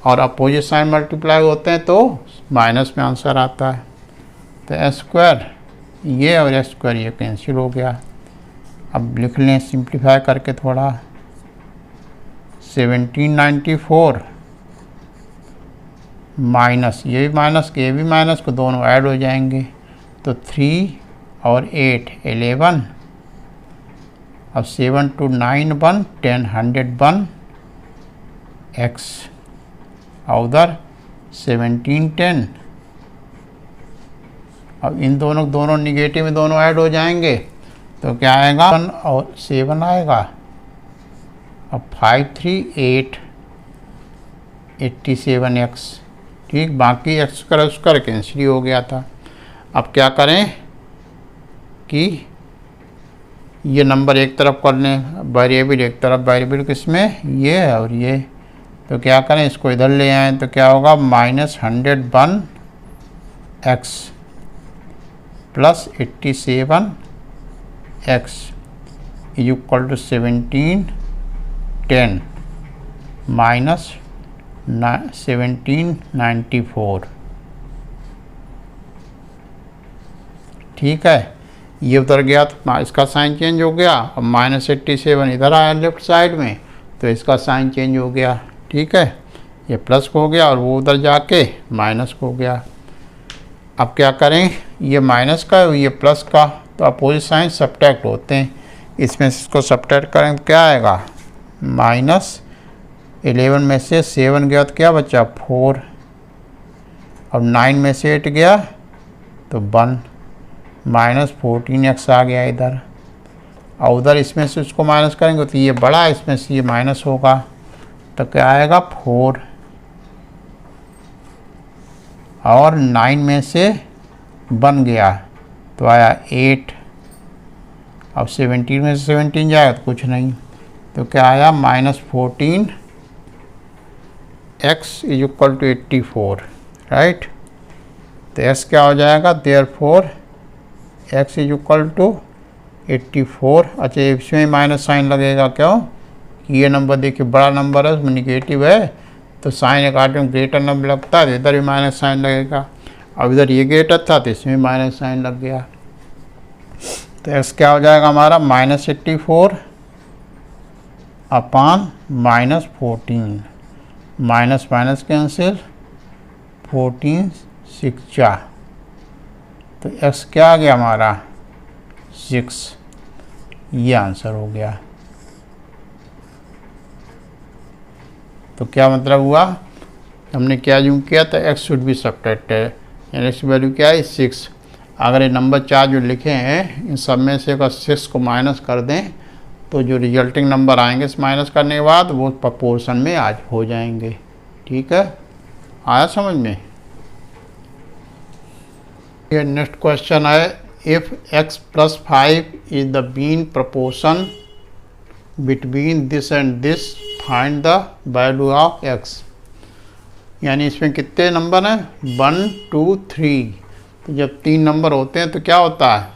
A: और अपोजिट साइन मल्टीप्लाई होते हैं तो माइनस में आंसर आता है। तो s² ये और s² ये कैंसिल हो गया। अब लिख लें सिंप्लीफाई करके थोड़ा, 1794 माइनस ये भी माइनस के ये भी माइनस को दोनों ऐड हो जाएंगे, तो 3 और 8 11, अब 7 2 9 1 10 101 x, और उधर 17 10, अब इन दोनों निगेटिव में दोनों ऐड हो जाएंगे तो क्या आएगा 1 और 7 आएगा। अब 5 3 8 87x। ठीक, बाकी एक्स कर उसका कैंसिल हो गया था। अब क्या करें कि ये नंबर एक तरफ कर लें, वेरिएबल एक तरफ, वेरिएबल किसमें, ये है और ये। तो क्या करें, इसको इधर ले आएँ तो क्या होगा, -101x plus 87x is equal to 1710 minus 1794। ठीक है, ये उधर गया तो इसका साइन चेंज हो गया। अब -87 इधर आया लेफ्ट साइड में, तो इसका साइन चेंज हो गया। ठीक है, ये प्लस हो गया और वो उधर जाके माइनस हो गया। अब क्या करें, ये माइनस का ये प्लस का, तो अपोजिट साइन सब्ट्रैक्ट होते हैं। इसमें से इसको सब्ट्रैक्ट करें तो क्या आएगा, -11 में से 7 गया तो क्या बचा 4। अब 9 में से 8 गया तो 1, -14x आ गया इधर। और उधर इसमें से उसको माइनस करेंगे तो ये बड़ा है, इसमें से ये माइनस होगा तो क्या आएगा 4। और 9 में से 1 गया तो आया 8। अब 17 में से 17 जाएगा तो कुछ नहीं, तो क्या आया -14x is equal to 84। Right, तो x क्या हो जाएगा, therefore x is equal to 84। अच्छा, इसमें माइनस साइन लगेगा, क्यों, ये नंबर देखिए बड़ा नंबर है, उसमें निगेटिव है तो साइन अकॉर्डिंग ग्रेटर नंबर लगता है, तो इधर भी माइनस साइन लगेगा। अब इधर ये ग्रेटर था तो इसमें माइनस साइन लग गया। तो x क्या हो जाएगा हमारा, -84 अपॉन -14, माइनस माइनस कैंसिल, 14 6 जा, तो x क्या आ गया हमारा 6। ये आंसर हो गया। तो क्या मतलब हुआ, हमने क्या यूँ किया था, x शुड बी सब्ट्रैक्टेड, यानी x की वैल्यू क्या है 6। अगर ये नंबर 4 जो लिखे हैं इन सब में से अगर 6 को माइनस कर दें तो जो रिजल्टिंग नंबर आएंगे इस माइनस करने के बाद वो प्रोपोर्शन में आज हो जाएंगे। ठीक है, आया समझ में। ये नेक्स्ट क्वेश्चन है, if x + 5 is the mean proportion between this and this, find the value of x। यानी इसमें कितने नंबर हैं, 1 2 3। तो जब 3 नंबर होते हैं तो क्या होता है,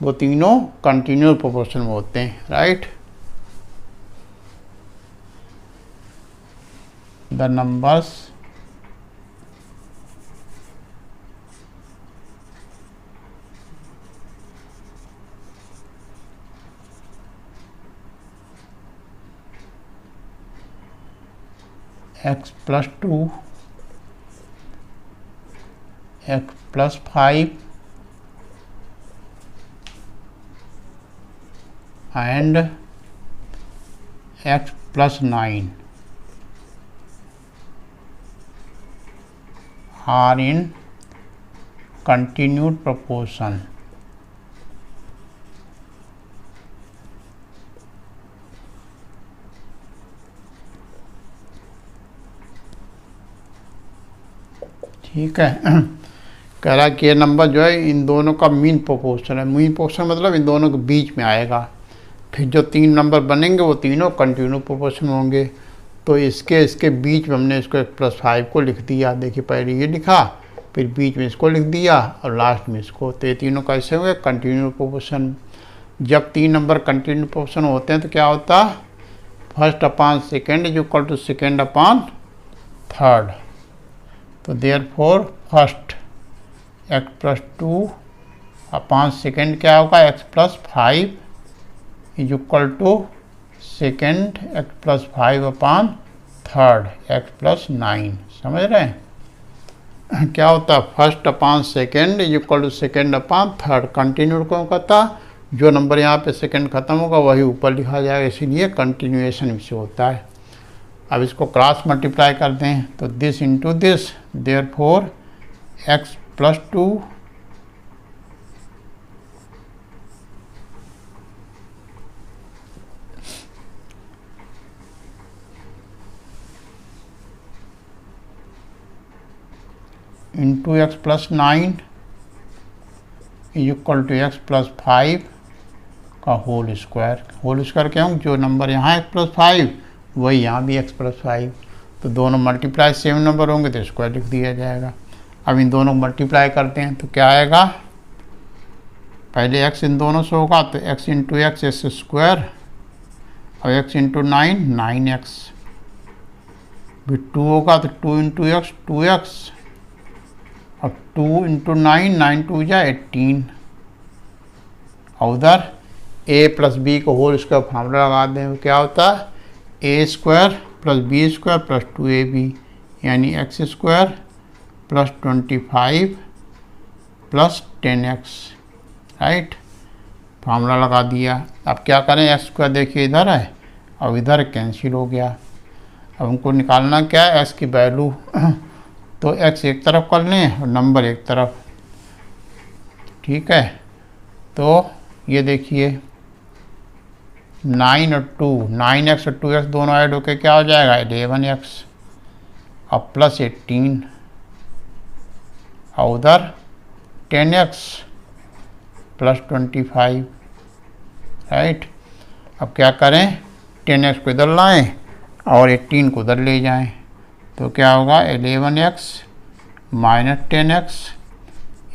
A: वो तीनों कंटिन्यूअस प्रोपोर्शन में होते हैं। Right, the numbers x + 2 x + 5 and x + 9 are in continued proportion। ठीक है, कह रहा है कि ये नंबर जो है इन दोनों का मीन प्रोपोर्शन है। मीन प्रोपोर्शन मतलब इन दोनों के बीच में आएगा। फिर जो 3 नंबर बनेंगे वो तीनों कंटिन्यू प्रोपोर्शन होंगे। तो इसके बीच में हमने इसको x + 5 को लिख दिया। देखिए, पहले ये लिखा, फिर बीच में इसको लिख दिया और लास्ट में इसको। तो ये तीनों कैसे हुए, कंटिन्यू प्रोपोर्शन। जब 3 नंबर कंटिन्यू प्रोपोर्शन होते हैं तो क्या होता है, first upon second is equal to second upon third. तो therefore first x + 2 upon second क्या होगा, x + 5 is equal to second x + 5 upon third x + 9। समझ रहे हैं, क्या होता है, first upon second is equal to second upon third. Continue कौन कहता, जो नंबर यहाँ पे सेकेंड खत्म होगा वही ऊपर लिखा जाएगा, इसीलिए कंटिन्यूएशन इससे होता है। अब इसको क्रॉस मल्टीप्लाई कर दें तो this into this, therefore x + 2 into X plus 9 is equal to X plus 5 का होल स्क्वायर क्यों, जो नंबर यहाँ एक्स प्लस 5 वही यहाँ भी एक्स प्लस 5, तो दोनों मल्टीप्लाई सेम नंबर होंगे तो स्क्वायर लिख दिया जाएगा। अब इन दोनों को मल्टीप्लाई करते हैं तो क्या आएगा, पहले x इन दोनों से होगा तो x into x x square और x इंटू 9 भी 2 होगा तो 2 इंटू एक्स 2x और 2 इंटू 9 2 जा 18 और उधर a प्लस बी को होल स्क्वायर फार्मूला लगा दें, क्या होता है a square plus B square plus 2ab यानी X square plus 25 plus 10x, right. Formula लगा दिया। अब क्या करें, एक्स स्क्वायर देखिए इधर है और इधर कैंसिल हो गया। अब हमको निकालना क्या है, एक्स की वैल्यू तो एक्स एक तरफ कर लें और नंबर एक तरफ, ठीक है। तो ये देखिए 9 और 2, 9x और 2x दोनों ऐड होके क्या हो जाएगा 11x और प्लस 18 और उधर 10x प्लस 25, राइट। अब क्या करें, 10x को इधर लाएं और 18 को उधर ले जाएं तो क्या होगा 11x minus 10x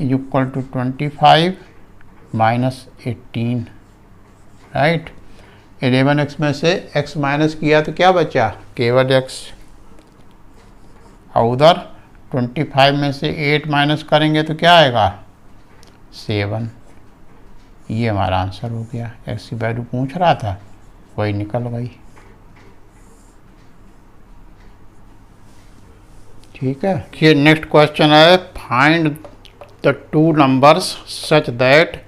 A: is equal to 25 minus 18, right. 11x में से x माइनस किया तो क्या बचा, केवल x और उधर 25 में से 8 माइनस करेंगे तो क्या आएगा 7। ये हमारा आंसर हो गया। x की वैल्यू पूछ रहा था वही निकल गई, ठीक है। ये नेक्स्ट क्वेश्चन है, find the two numbers such that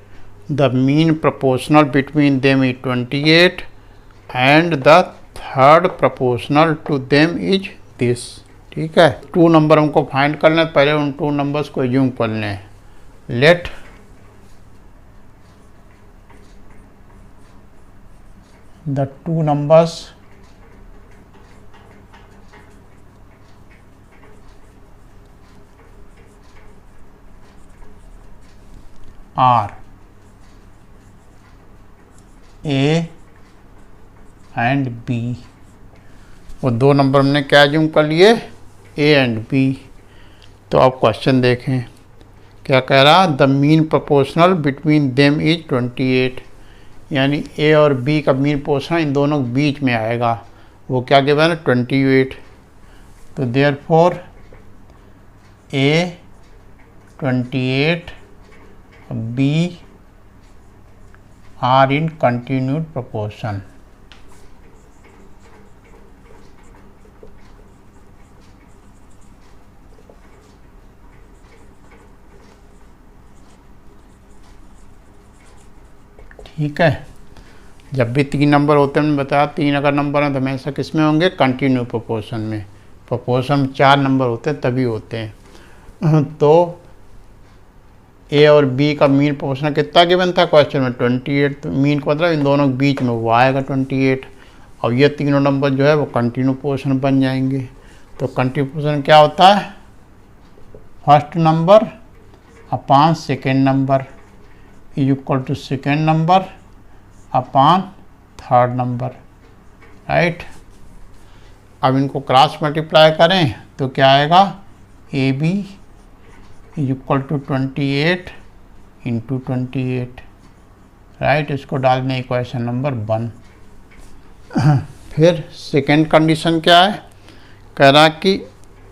A: the mean proportional between them is 28 and the third proportional to them is this, ठीक है। टू नंबर हमको फाइंड करना है, पहले उन टू नंबर्स को एज्यूम कर लें। Let the two numbers are A and B. वो दो नंबर हमने क्या एज्यूम कर लिए, ए एंड बी। तो अब क्वेश्चन देखें क्या कह रहा, the mean proportional between them is 28, यानी ए और बी का मीन प्रोपोर्शनल इन दोनों के बीच में आएगा, वो क्या गिवन है 28। तो therefore A 28 B are in continued proportion. ठीक है। जब भी तीन नंबर होते हैं, मैंने बताया तीन अगर नंबर हैं तो हमेशा किस में होंगे, कंटिन्यू प्रोपोर्शन में। प्रोपोर्शन में चार नंबर होते हैं तभी होते हैं। तो ए और बी का मीन प्रोपोर्शन कितना गिवन था क्वेश्चन में 28, तो मीन को मतलब इन दोनों के बीच में वो आएगा 28। और ये तीनों नंबर जो है वो कंटिन्यू प्रोपोर्शन बन जाएंगे। तो कंटिन्यू प्रोपोर्शन क्या होता है, first number upon second number is equal to second number upon third number, right. अब इनको क्रॉस मल्टीप्लाई करें तो क्या आएगा, A B is equal to 28 into 28, right. इसको डालने इक्वेशन नंबर 1। फिर सेकेंड कंडीशन क्या है, कह रहा कि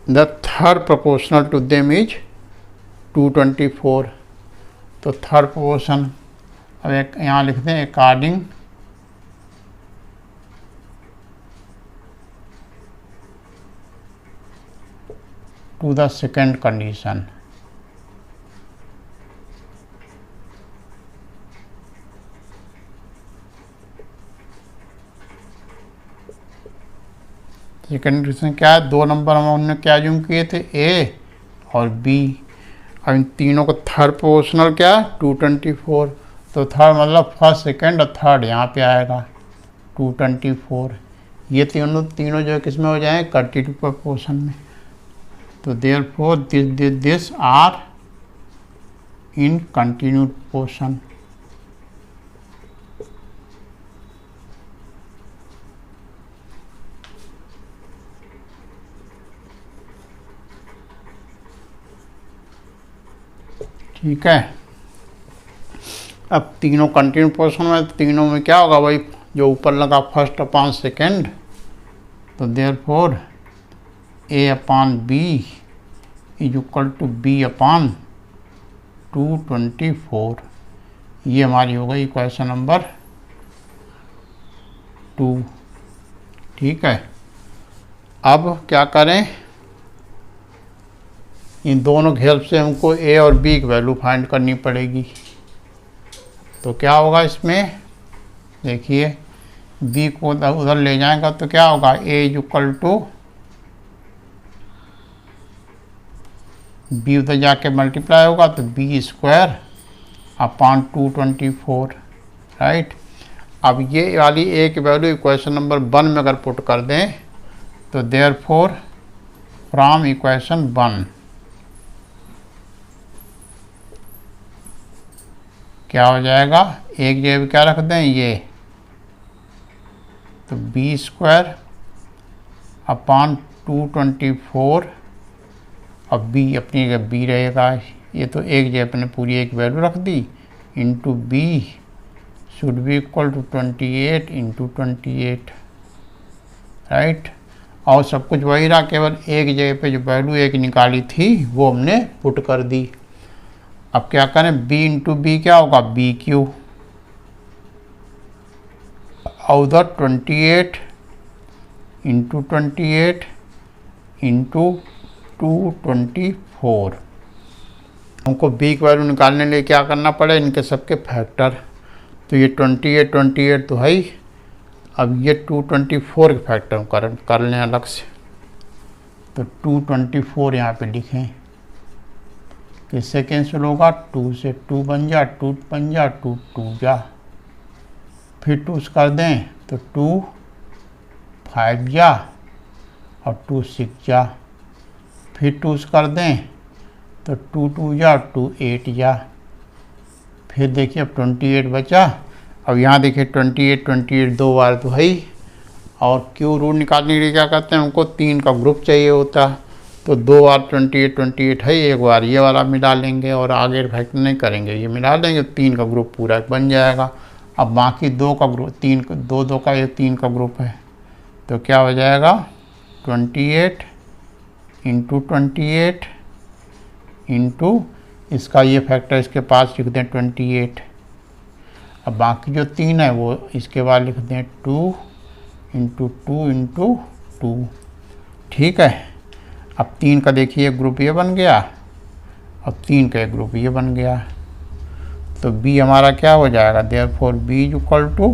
A: the third proportional to them is 224। तो थर्ड प्रोपोर्शन अब एक यहाँ लिख दें, according to the second condition. Second condition क्या है, दो नंबर हमने क्या एज्यूम किए थे, ए और बी। अब इन तीनों को थर्ड प्रोपोर्शनल क्या 224, तो थर्ड मतलब फर्स्ट सेकंड और थर्ड यहाँ पे आएगा 224। ये तीनों जो किस में हो जाए, कंटिन्यू प्रोपोर्शन में। तो therefore this are in continued portion. ठीक है, अब तीनों कंटिन्यू पोर्शन में, तीनों में क्या होगा भाई, जो ऊपर लगा फर्स्ट अपॉन सेकेंड, तो therefore A upon B is equal to B upon 224। ये हमारी हो गई क्वेश्चन नंबर 2। ठीक है, अब क्या करें, इन दोनों की हेल्प से हमको ए और बी की वैल्यू फाइंड करनी पड़ेगी। तो क्या होगा इसमें, देखिए बी को उधर ले जाएगा तो क्या होगा, ए इज इक्वल टू बी उधर जाके मल्टीप्लाई होगा तो बी स्क्वायर अपॉन 224, राइट। अब ये वाली ए की वैल्यू इक्वेशन नंबर 1 में अगर पुट कर दें तो देयरफॉर फ्रॉम इक्वेशन 1 क्या हो जाएगा, एक जगह क्या रख दें ये, तो बी स्क्वायर अपॉन 224, अब बी अपनी जगह बी रहेगा, ये तो एक जगह अपने पूरी एक वैल्यू रख दी, into B should be equal to 28 into 28, right. और सब कुछ वही रहा, केवल एक जगह पे जो वैल्यू एक निकाली थी वो हमने पुट कर दी। अब क्या करें, b इंटू बी क्या होगा, बी क्यू, और उधर 28 इंटू 28 इंटू 224। हमको b की वैल्यू निकालने के लिए क्या करना पड़े, इनके सबके फैक्टर। तो ये 28 तो है ही, अब ये 224 के फैक्टर कर लें अलग से, तो 224 यहाँ पे लिखें, किससे कैंसिल होगा, 2 से 2 बन जा, 2 बन जा, 2 2 जा, फिर 2 कर दें तो 2 5 जा और 2 6 जा, फिर 2 कर दें तो 2 2 जा, 2 8 जा, फिर देखिए अब 28 बचा। अब यहाँ देखिए 28 दो बार तो है ही, और क्यू रूट निकालने के लिए क्या करते हैं, हमको 3 का ग्रुप चाहिए होता, तो 2 बार 28 है, एक बार ये वाला मिला लेंगे और आगे फैक्टर नहीं करेंगे, ये मिला लेंगे, 3 का ग्रुप पूरा बन जाएगा। अब बाकी 2 का ग्रुप, 2 का ये 3 का ग्रुप है, तो क्या हो जाएगा, 28 इंटू 28 इंटू इसका ये फैक्टर इसके पास लिख दें 28। अब बाकी जो 3 है वो इसके बाद लिख दें 2 इंटू 2 इंटू 2। ठीक है, अब 3 का देखिए ग्रुप ये बन गया, अब 3 का एक ग्रुप ये बन गया, तो b हमारा क्या हो जाएगा, therefore b is equal to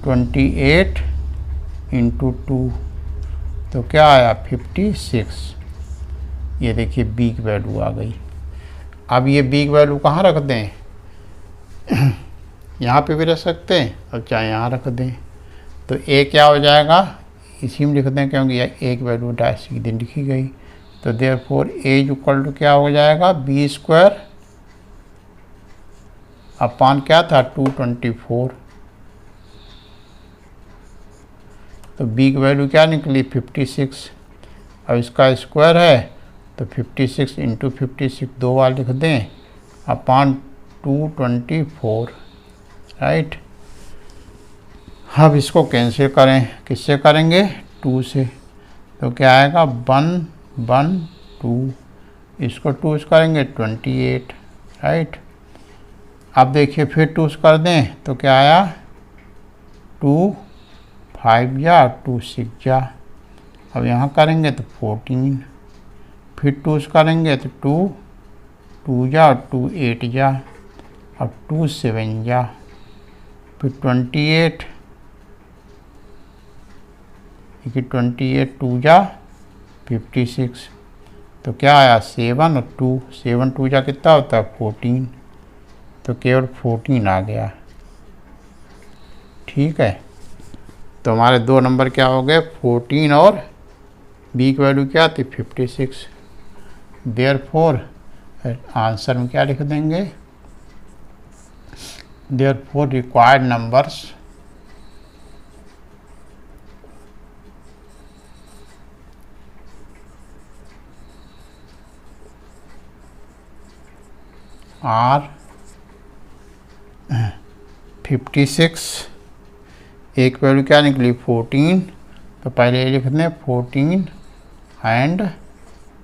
A: 28 into 2, तो क्या आया 56। ये देखिए b की वैल्यू आ गई। अब ये b की वैल्यू कहाँ रख दें, यहाँ पे भी रख सकते हैं और चाहे यहाँ रख दें, तो a क्या हो जाएगा, इसी में लिख दें क्योंकि एक वैल्यू डायरेक्ट सीधे लिखी गई, तो therefore a is equal to क्या हो जाएगा, बी स्क्वायर अपॉन क्या था 224, तो b की वैल्यू क्या निकली 56। अब इसका स्क्वायर है तो 56 इंटू 56 दो बार लिख दें अपॉन 224, राइट। अब इसको कैंसिल करें, किससे करेंगे, 2 से, तो क्या आएगा 1 1 2, इसको 2 से करेंगे 28, राइट। अब देखिए फिर 2 से कर दें तो क्या आया 2 5 जा 2 6 जा, अब यहाँ करेंगे तो 14, फिर 2 से करेंगे तो 2 2 जा 2 8 जा, अब 2 7 जा, फिर 28 2 जा 56, तो क्या आया 7 और 2, 7 2 जा कितना होता है 14, तो केवल 14 आ गया। ठीक है, तो हमारे 2 नंबर क्या हो गए 14 और b की वैल्यू क्या थी 56। देयरफॉर आंसर में क्या लिख देंगे, देयरफॉर रिक्वायर्ड नंबर्स आर 56, एक वैल्यू क्या निकली 14, तो पहले ये लिख दें 14 एंड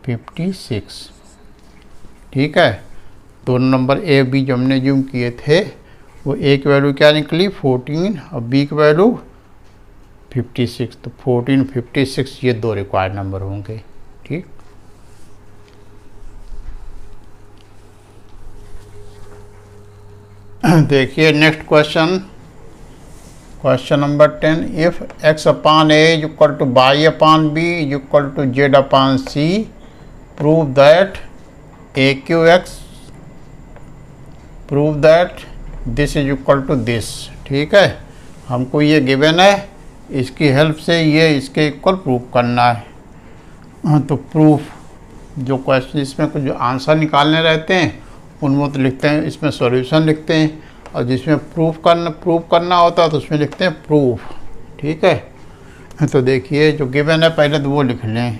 A: 56। ठीक है, दोनों नंबर ए बी जो हमने ज्यूम किए थे वो एक वैल्यू क्या निकली 14 और बी की वैल्यू 56, तो 14 56 ये दो रिक्वायर्ड नंबर होंगे। ठीक, देखिए next question, question number 10, if x upon a is equal to y upon b is equal to z upon c, prove that this is equal to this. ठीक है, हमको ये गिवन है, इसकी हेल्प से ये इसके इक्वल प्रूव करना है। तो प्रूफ जो क्वेश्चन इसमें कुछ जो आंसर निकालने रहते हैं उनमें तो लिखते हैं, इसमें सॉल्यूशन लिखते हैं, और जिसमें प्रूफ करना होता है तो उसमें लिखते हैं प्रूफ। ठीक है, तो देखिए जो गिवन है पहले तो वो लिख लें,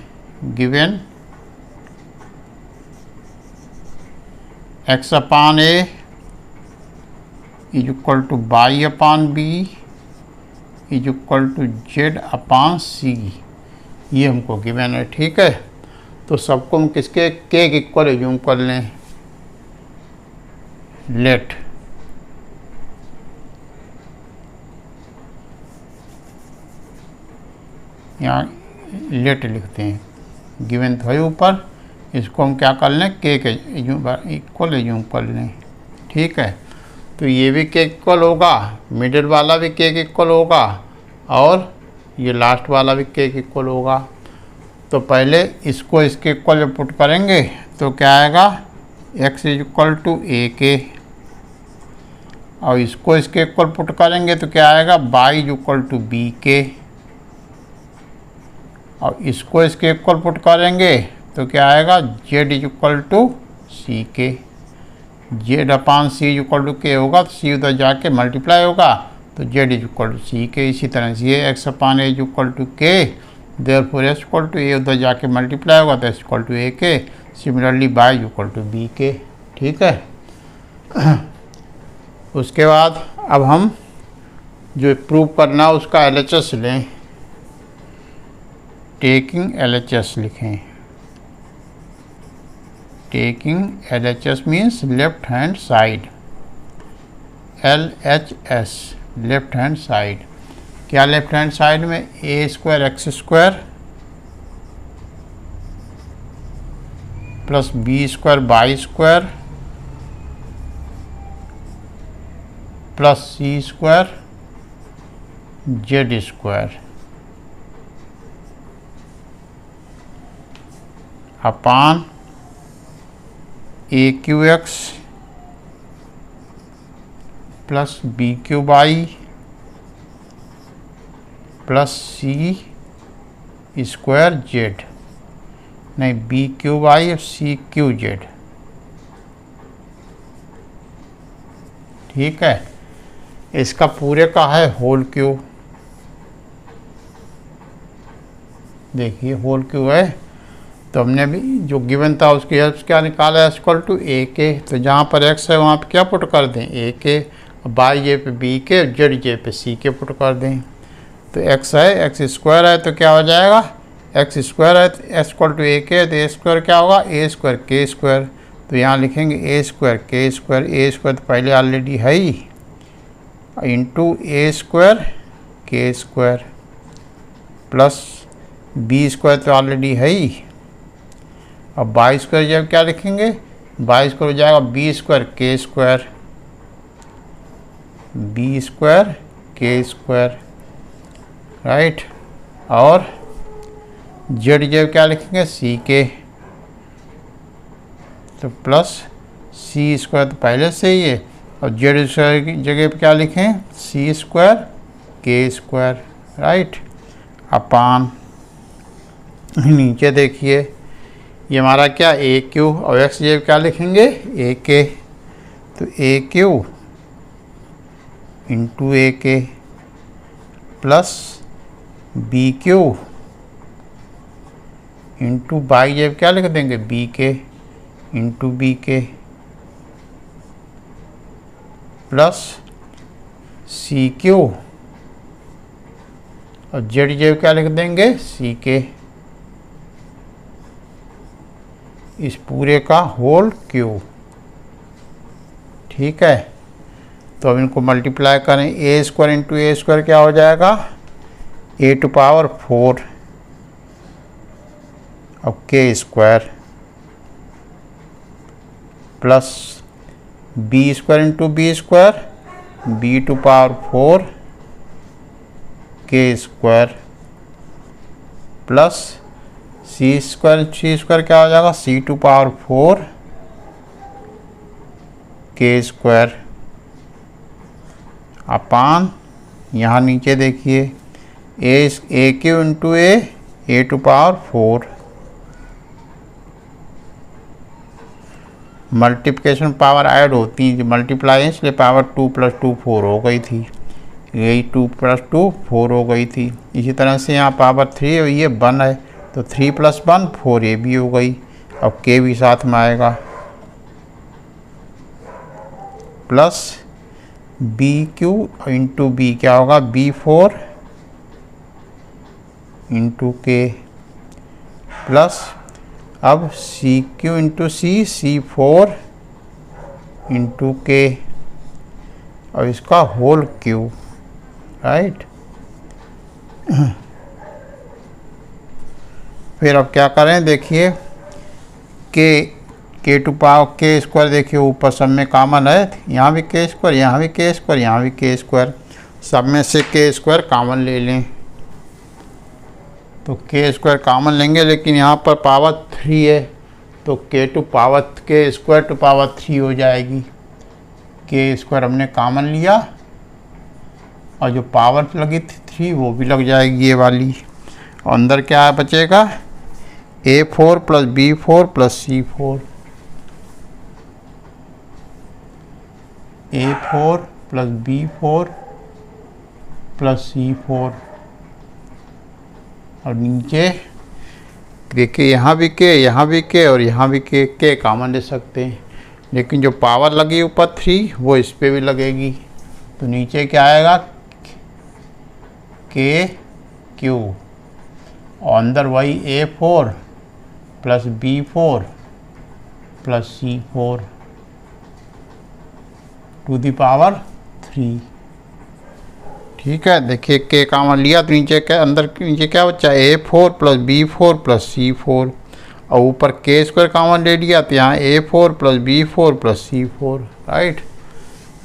A: given x upon a is equal to y upon b is equal to z upon c, ये हमको गिवन है। ठीक है, तो सबको हम किसके के इक्वल एज्यूम कर लें, लेट यहाँ लेट लिखते हैं, गिवन था ऊपर, इसको हम क्या कर लें के इक्वल एज्यूम कर लें। ठीक है, तो ये भी के इक्वल होगा, मिडिल वाला भी के इक्वल होगा, और ये लास्ट वाला भी के इक्वल होगा। तो पहले इसको इसके इक्वल जब पुट करेंगे तो क्या आएगा, x is equal to A के, और इसको इसके इक्वल पुट करेंगे तो क्या आएगा, y is equal to B K, और इसको इसके इक्वल पुट करेंगे तो क्या आएगा, z is equal to C K, z upon C is equal to K होगा, तो सी उधर जाके मल्टीप्लाई होगा तो z is equal to C K. इसी तरह से ये x upon A is equal to K, therefore s equal to A उधर जाके मल्टीप्लाई होगा तो s equal to A K, similarly y is equal to B K. ठीक है, उसके बाद अब हम जो प्रूव करना उसका LHS लें, टेकिंग LHS लिखें, taking LHS means left hand side, LHS left hand side. क्या लेफ्ट हैंड साइड में a square X square plus B square Y square plus C square Z square upon A cube X plus B cube Y plus C square Z, नहीं B cube Y और C Q Z. ठीक है, इसका पूरे का है whole Q, देखिए whole Q है, तो हमने अभी जो गिवन था उसकी हेल्प क्या निकाला है, इक्वल टू ए के, तो जहाँ पर x है वहाँ पे क्या पुट कर दें ए के, बाई जे पे बी के, जेड जे पे सी के पुट कर दें। तो x है एक्स स्क्वायर है तो क्या हो जाएगा, एक्स स्क्वायर है तो एस इक्वल टू ए के, तो ए स्क्वायर क्या होगा ए स्क्वायर के स्क्वायर, तो यहाँ लिखेंगे ए स्क्वायर के स्क्वायर, ए स्क्वायर तो पहले ऑलरेडी है ही, इंटू ए स्क्वायर के स्क्वायर प्लस बी स्क्वायर तो ऑलरेडी है ही, अब बाई स्क्वायर जब क्या लिखेंगे, बाई स्क्वायर हो जाएगा बी स्क्वायर के स्क्वायर, बी स्क्वायर के स्क्वायर राइट, और जेड जब क्या लिखेंगे सी के, तो प्लस सी स्क्वायर तो पहले से ही है, और जेड स्क्वायर की जगह पे क्या लिखें सी स्क्वायर के स्क्वायर राइट, अपान नीचे देखिए ये हमारा क्या ए क्यू और एक्स जे क्या लिखेंगे ए के, तो ए Q into A K plus B cube into Y जेब क्या लिख देंगे B K into B K plus C cube और जेड जेब क्या लिख देंगे सी के, इस पूरे का होल क्यू। ठीक है, तो अब इनको मल्टीप्लाई करें, A square into A square क्या हो जाएगा ए टू पावर 4 अब K square plus B square into B square B to power 4 K square plus C square क्या हो जाएगा सी टू पावर 4 के स्क्वायर अपान यहाँ नीचे देखिए A Q into A to power 4 multiplication power add होती है, multiply है इसलिए पावर 2 + 2 4 हो गई थी, यही 2 + 2 4 हो गई थी। इसी तरह से यहाँ पावर 3 और ये 1 है तो 3 + 1 4 ये भी हो गई। अब के भी साथ में आएगा plus B cube into B क्या होगा B4 इंटू के प्लस अब C Q into C4 into के और इसका होल क्यू, राइट। फिर अब क्या करें देखिए के टू पावर के स्क्वायर देखिए ऊपर सब में कॉमन है, यहाँ भी के स्क्वायर यहाँ भी के स्क्वायर यहाँ भी के स्क्वायर, सब में से के स्क्वायर कॉमन ले लें तो के स्क्वायर कॉमन लेंगे, लेकिन यहाँ पर पावर 3 है तो के स्क्वायर टू पावर 3 हो जाएगी। के स्क्वायर हमने कॉमन लिया और जो पावर लगी थी 3 वो भी लग जाएगी ये वाली, और अंदर क्या बचेगा A4 + B4 + C4 A4 + B4 + C4 और नीचे देखिए यहाँ भी के और यहाँ भी के कॉमन ले सकते हैं, लेकिन जो पावर लगी ऊपर 3 वो इस पे भी लगेगी तो नीचे क्या आएगा के क्यू और अंदर वही A4 + B4 + C4 to the power 3। ठीक है, देखिए के कॉमन लिया तो नीचे क्या अंदर नीचे क्या बचा A4 + B4 + C4 और ऊपर के स्क्वायर कॉमन ले लिया तो यहाँ A4 + B4 + C4, राइट।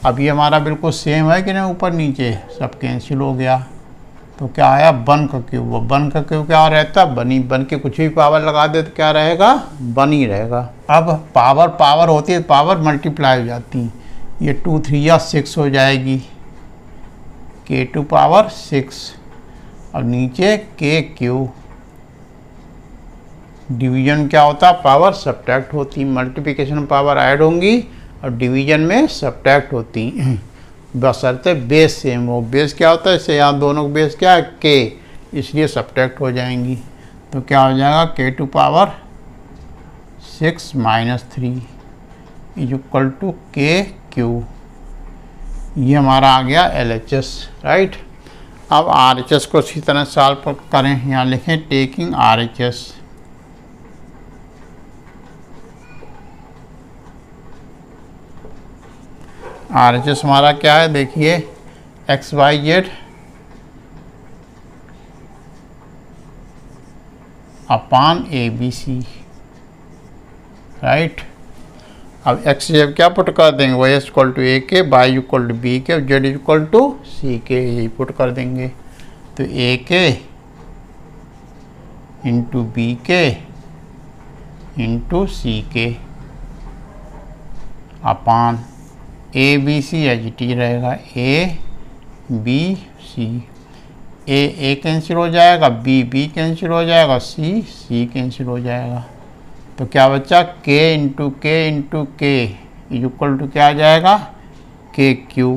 A: अब ये हमारा बिल्कुल सेम है कि नहीं, ऊपर नीचे सब कैंसिल हो गया तो क्या आया 1 का क्यूब। 1 का क्यूब क्या रहता है बन के कुछ भी पावर लगा दे तो क्या रहेगा 1 ही रहेगा। अब पावर होती है, पावर मल्टीप्लाई हो जाती है, ये 2 3 या 6 हो जाएगी के टू पावर 6 और नीचे के क्यू। डिवीजन क्या होता है पावर सब्ट्रैक्ट होती, मल्टीप्लिकेशन पावर ऐड होंगी और डिवीजन में सब्ट्रैक्ट होती बशर्ते बेस सेम हो। बेस क्या होता है इससे यहाँ दोनों का बेस क्या है के, इसलिए सब्ट्रैक्ट हो जाएंगी तो क्या हो जाएगा के टू पावर 6 - 3 = के क्यू। ये हमारा आ गया LHS, राइट। अब RHS को इसी तरह सॉल्व करें, यहाँ लिखें टेकिंग RHS। RHS हमारा क्या है देखिए XYZ अपान ABC, राइट। अब x जब क्या पुट कर देंगे y = a के, y = b के और z = c के, यही पुट कर देंगे तो a के इंटू b के इंटू c के अपान ABC एच रहेगा ABC, a कैंसिल हो जाएगा, b कैंसिल हो जाएगा, c कैंसिल हो जाएगा तो क्या बच्चा k इंटू के इज इक्वल टू क्या आ जाएगा के क्यू।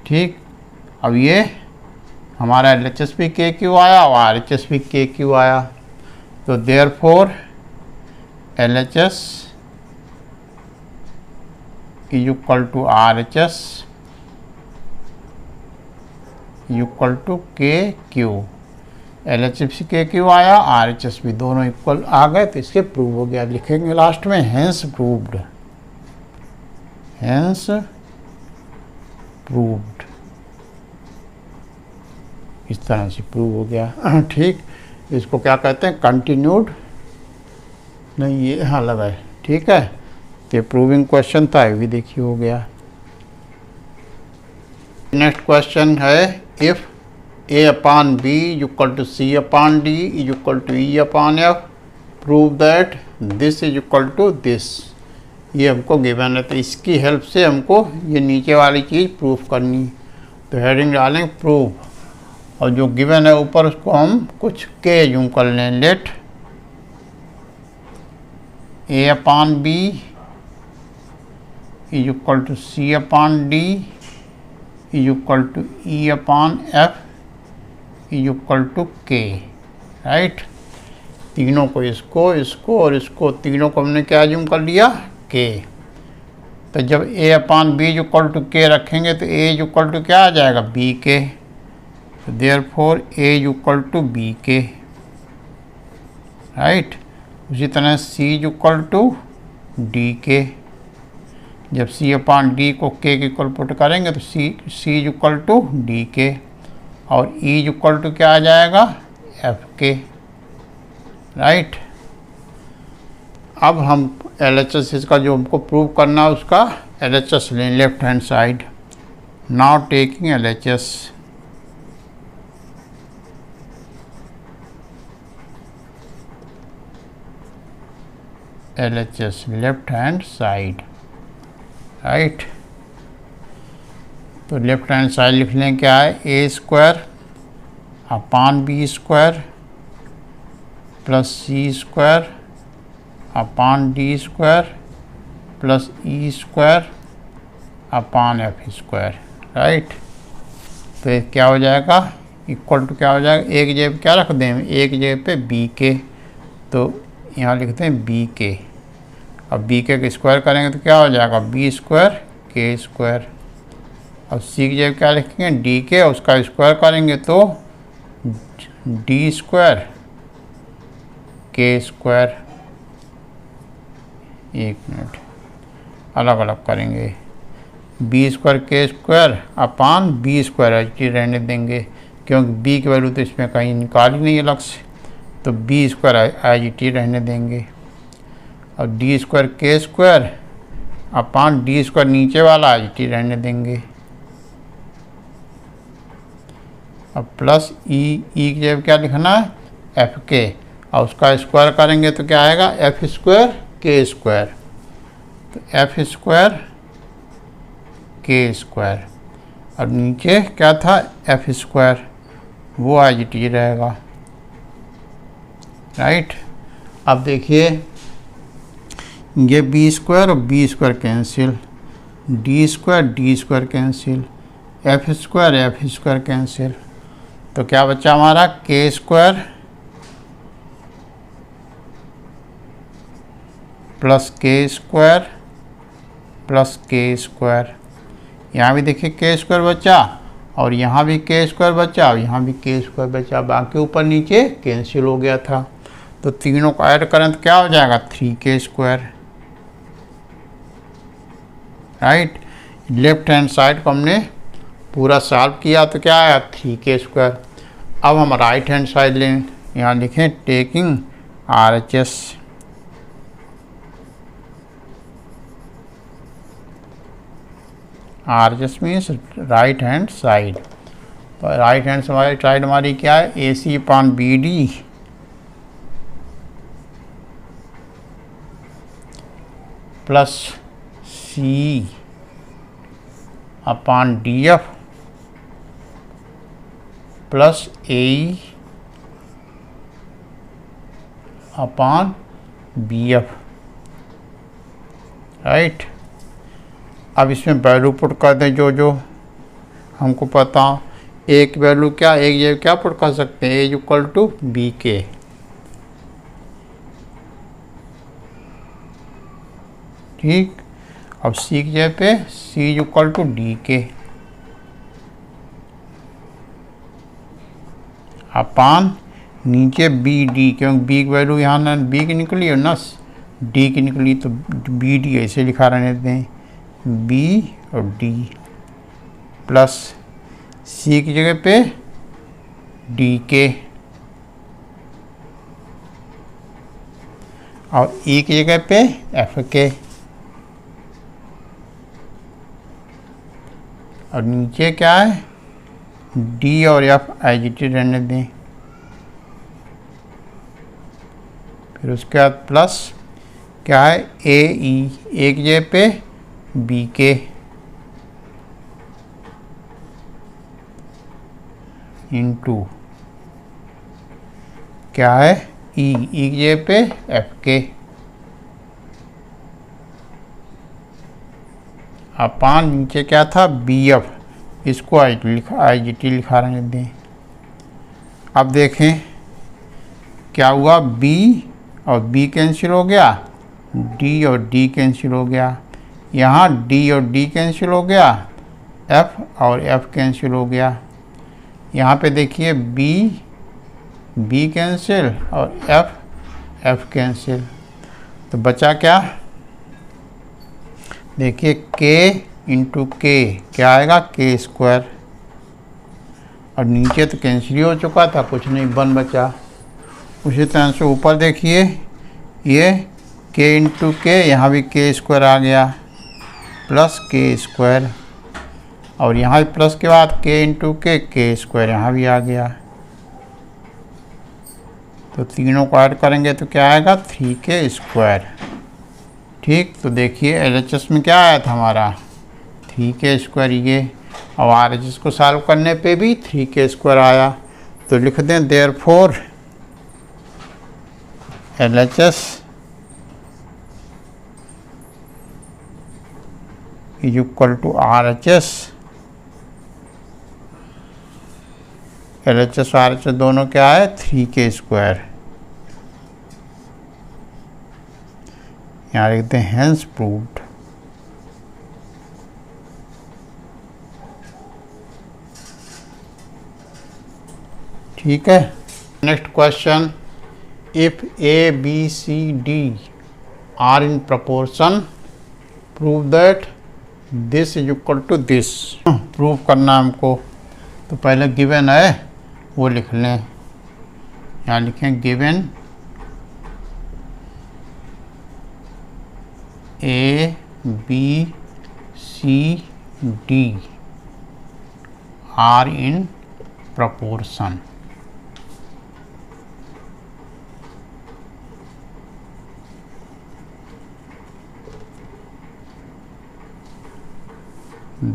A: ठीक, अब ये हमारा LHS भी के क्यू आया और RHS भी के क्यू आया। तो therefore LHS is equal to RHS equal to K cube. LHS भी के क्यू आया, RHS भी, दोनों इक्वल आ गए तो इसके प्रूव हो गया। लिखेंगे लास्ट में हेंस प्रूव्ड, हेंस प्रूव्ड, इस तरह से प्रूव हो गया। ठीक, इसको क्या कहते हैं कंटिन्यूड, नहीं ये अलग है। ठीक है, तो ये प्रूविंग क्वेश्चन था, ये भी देखिए हो गया। नेक्स्ट क्वेश्चन है if A upon B equal to C upon D is equal to E upon F, prove that this is equal to this। ये हमको गिवन है, तो इसकी हेल्प से हमको ये नीचे वाली चीज़ प्रूफ करनी। तो हेडिंग डालेंगे प्रूव, और जो गिवन है ऊपर उसको हम कुछ के यूँ कर लें। Let A upon B is equal to C upon D is equal to E upon F is equal to K. Right, तीनों को, इसको और इसको, तीनों को हमने क्या ज्यूम कर लिया के। तो जब A upon B equal to K रखेंगे तो A इक्वल टू क्या आ जाएगा B के। तो therefore A equal to B K. Right, उसी तरह C इक्वल टू D के। जब C अपॉन D को के इक्वल पुट करेंगे तो C इक्वल टू D के, और E इक्वल टू क्या आ जाएगा F के। राइट, अब हम LHS इसका जो हमको प्रूव करना है उसका LHS लें left hand side. Now taking LHS, LHS left hand side. Right, तो लेफ्ट हैंड साइड लिख लें क्या है ए square upon B square plus सी square upon D square plus E square upon F square. Right, तो ये क्या हो जाएगा इक्वल टू क्या हो जाएगा, एक जगह क्या रख दें, एक जगह पे बी के, तो यहाँ लिखते हैं बी के। अब बी के स्क्वायर करेंगे तो क्या हो जाएगा बी स्क्वायर के स्क्वायर। अब सी की जगह क्या लिखेंगे डी के, और उसका स्क्वायर करेंगे तो डी स्क्वायर के स्क्वायर। एक मिनट, अलग अलग करेंगे, बी स्क्वायर के स्क्वायर अपान बी स्क्वायर एच टी रहने देंगे, क्योंकि बी की वैल्यू तो इसमें कहीं निकाली नहीं अलग से, तो बी स्क्वायर एच टी रहने देंगे। और डी स्क्वायर के स्क्वायर अपान डी स्क्वायर नीचे वाला एच टी रहने देंगे। अब प्लस ई की जगह क्या लिखना है एफ के, और उसका स्क्वायर करेंगे तो क्या आएगा एफ स्क्वायर के स्क्वायर। तो एफ स्क्वायर के स्क्वायर, और नीचे क्या था एफ स्क्वायर, वो एज टी रहेगा। राइट, अब देखिए ये बी स्क्वायर और B square cancel, D square cancel, F square cancel, तो क्या बचा हमारा K square plus K square plus K square. यहाँ भी देखिए के स्क्वायर बचा, और यहाँ भी के स्क्वायर बचा, और यहाँ भी के स्क्वायर बचा, बाकी ऊपर नीचे कैंसिल हो गया था। तो तीनों को ऐड करें तो क्या हो जाएगा 3k square. Right, left hand side को हमने पूरा सॉल्व किया तो क्या आया 3k स्क्वायर। अब हम राइट हैंड साइड लें, यहाँ लिखें taking RHS, RHS means right hand side. तो राइट हैंड साइड हमारी क्या है AC upon BD plus C upon DF plus AE upon B F, right. अब इसमें वैल्यू पुट कर दें जो जो हमको पता। एक वैल्यू क्या, एक ये क्या पुट कर सकते हैं, ए इक्वल टू बी के, ठीक। अब सी की जगह पे सी इक्वल टू डी के अपान नीचे बी डी, क्योंकि बी की वैल्यू यहाँ ना बी की निकली और ना डी की निकली, तो बी डी ऐसे लिखा रहने देते हैं, बी और डी प्लस सी की जगह पे डी के और ई की जगह पे एफ के, और नीचे क्या है, डी और एफ एज इट इज रहने दें। फिर उसके बाद प्लस क्या है, ए ई, एक जगह पे बी के इंटू क्या है, ई की जगह पे एफ के अपान नीचे क्या था, बी एफ, इसको आई जी टी लिखा रहने दें। अब देखें क्या हुआ, बी और बी कैंसिल हो गया, डी और डी कैंसिल हो गया, यहाँ डी और डी कैंसिल हो गया, एफ और एफ कैंसिल हो गया। यहाँ पे देखिए बी कैंसिल और एफ कैंसिल, तो बचा क्या, देखिए के इंटू के क्या आएगा, के स्क्वायर, और नीचे तो कैंसिल हो चुका था, कुछ नहीं, 1 बचा। उसी तरह से ऊपर देखिए ये के इंटू के, यहाँ भी के स्क्वायर आ गया प्लस के स्क्वायर, और यहाँ भी प्लस के बाद के इंटू के स्क्वायर यहाँ भी आ गया, तो तीनों को ऐड करेंगे तो क्या आएगा, 3k स्क्वायर, ठीक। तो देखिए LHS में क्या आया था हमारा, 3k स्क्वायर ये, और RHS को सॉल्व करने पे भी 3k स्क्वायर आया। तो लिख दें therefore LHS is equal to RHS, LHS और RHS दोनों क्या है, 3k स्क्वायर। यहाँ लिखते हैं हेंस प्रूव्ड। ठीक है, next question, if A B C D are in proportion prove that this is equal to this. Prove करना हमको, तो पहले गिवन है वो लिख लें, यहाँ लिखें given A B C D are in proportion,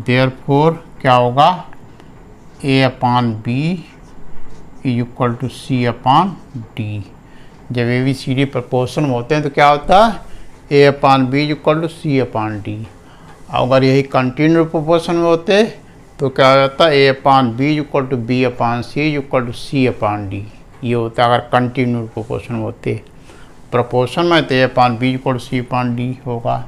A: therefore क्या होगा, a upon B is equal to C upon D. जब A B C D proportion होते हैं तो क्या होता है, A upon B is equal to C upon D. अगर यही कंटिन्यू प्रोपोर्शन में होते तो क्या हो जाता है, A upon B is equal to B upon C is equal to C upon D. ये होता है अगर कंटिन्यू प्रोपोर्शन में होते। प्रोपोर्शन में तो A upon B equal to C upon D होगा।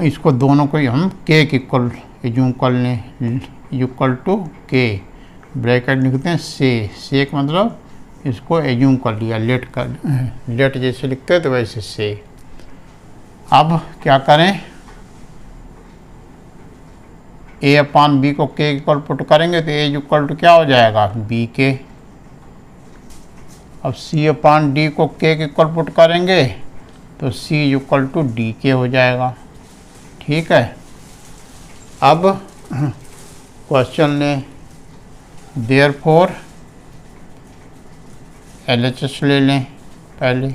A: इसको दोनों को हम के इक्वल एज्यूम कर लें, इक्वल टू के, ब्रैकेट लिखते हैं से का मतलब इसको एज्यूम कर लिया, लेट जैसे लिखते हैं तो वैसे से। अब क्या करें, ए अपॉन बी को के इक्वल पुट करेंगे तो ए इक्वल टू क्या हो जाएगा, बी के। अब सी अपॉन डी को के इक्वल पुट करेंगे तो सी इक्वल टू डी के हो जाएगा। ठीक है, अब क्वेश्चन लें, देयरफॉर LHS ले लें। पहले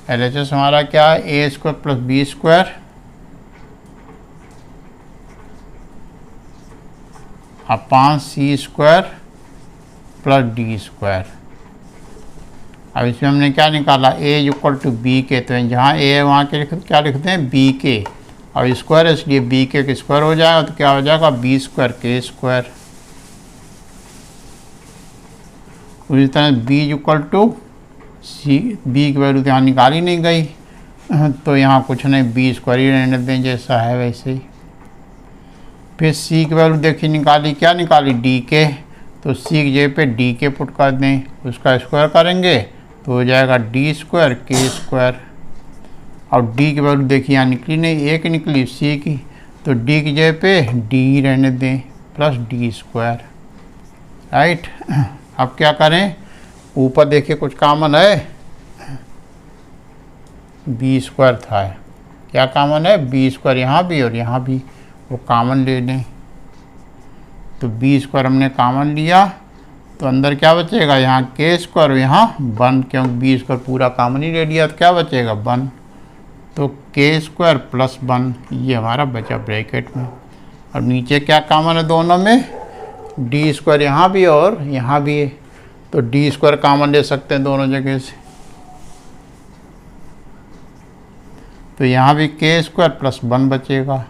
A: LHS हमारा क्या है, ए square plus B square upon C square plus D square. अब इसमें हमने क्या निकाला, a इक्वल टू बी के, तो जहाँ a है वहाँ के क्या लिखते हैं बी के, और स्क्वायर है इसलिए बी के स्क्वायर हो जाएगा, तो क्या हो जाएगा बी स्क्वायर के स्क्वायर। उसी तरह b equal to C, b की वैल्यू तो यहाँ निकाली नहीं गई, तो यहाँ कुछ नहीं, बी स्क्वायर ही रहने दें जैसा है वैसे ही। फिर c की वैल्यू देखिए निकाली, क्या निकाली डी के, तो c की जगह पे डी के पुट कर दें, उसका स्क्वायर करेंगे तो हो जाएगा डी स्क्वायर के स्क्वायर। और d की वैल्यू देखिए यहाँ निकली नहीं, एक निकली c की, तो d की जगह पे d ही रहने दें प्लस डी स्क्वायर, राइट। अब क्या करें, ऊपर देखिए कुछ कॉमन है, बी स्क्वायर था, क्या कॉमन है बी स्क्वायर, यहाँ भी और यहाँ भी, वो कॉमन ले लें। तो बी स्क्वायर हमने कॉमन लिया, तो अंदर क्या बचेगा, यहाँ के स्क्वायर, यहाँ 1, क्योंकि बी स्क्वायर पूरा कॉमन ही ले लिया, तो क्या बचेगा 1, तो के स्क्वायर प्लस 1 ये हमारा बचा ब्रैकेट में। और नीचे क्या कॉमन है दोनों में, डी स्क्वायर यहाँ भी और यहाँ भी है, तो डी स्क्वायर कॉमन ले सकते हैं दोनों जगह से, तो यहाँ भी के स्क्वायर प्लस 1 बचेगा,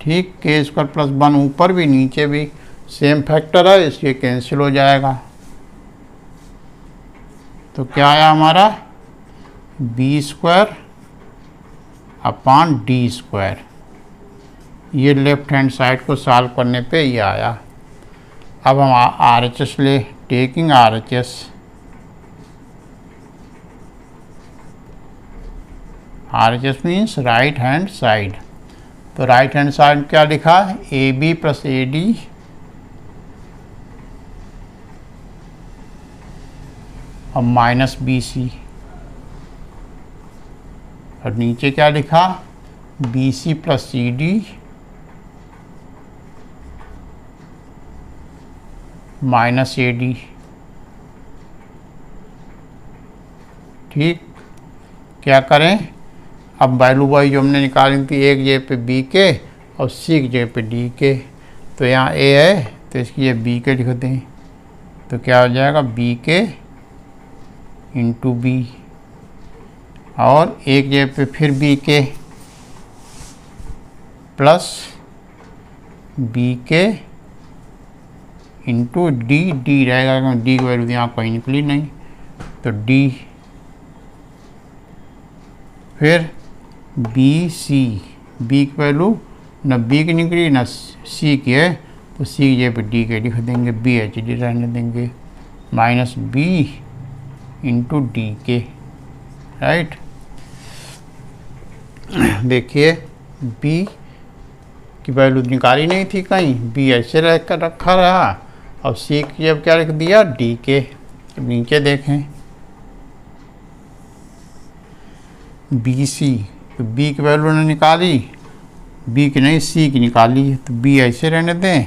A: ठीक। के स्क्वायर प्लस 1 ऊपर भी नीचे भी सेम फैक्टर है, इसलिए कैंसिल हो जाएगा। तो क्या आया हमारा B square upon D square, ये लेफ्ट हैंड साइड को सॉल्व करने पे ये आया। अब हम आर एच एस ले, taking R H S, R H S means right hand side, तो राइट हैंड साइड क्या लिखा, A B plus A D और माइनस बी सी, और नीचे क्या लिखा B C plus C D minus A D, ठीक। क्या करें, अब वैल्यू वाई जो हमने निकाली थी, एक जगह पे बी के और सी की जगह पे डी के, तो यहाँ ए है तो इसकी ये बी के लिख दें, तो क्या हो जाएगा बी के इंटू बी, और एक जगह पे फिर B K plus B K into D, D रहेगा क्योंकि डी की वैल्यू यहाँ कोई निकली नहीं, तो डी, फिर बी सी, बी की वैल्यू न बी की निकली न सी की है, तो सी की जगह पे डी के लिख देंगे, बी एच डी रहने देंगे, माइनस बी इंटू डी के, राइट। देखिए बी की वैल्यू निकाली नहीं थी कहीं, बी ऐसे रह कर रखा रहा, और सी की जब क्या लिख दिया डी के। नीचे देखें बी सी, तो बी की वैल्यू ने निकाली, बी की नहीं सी की निकाली, तो बी ऐसे रहने दें,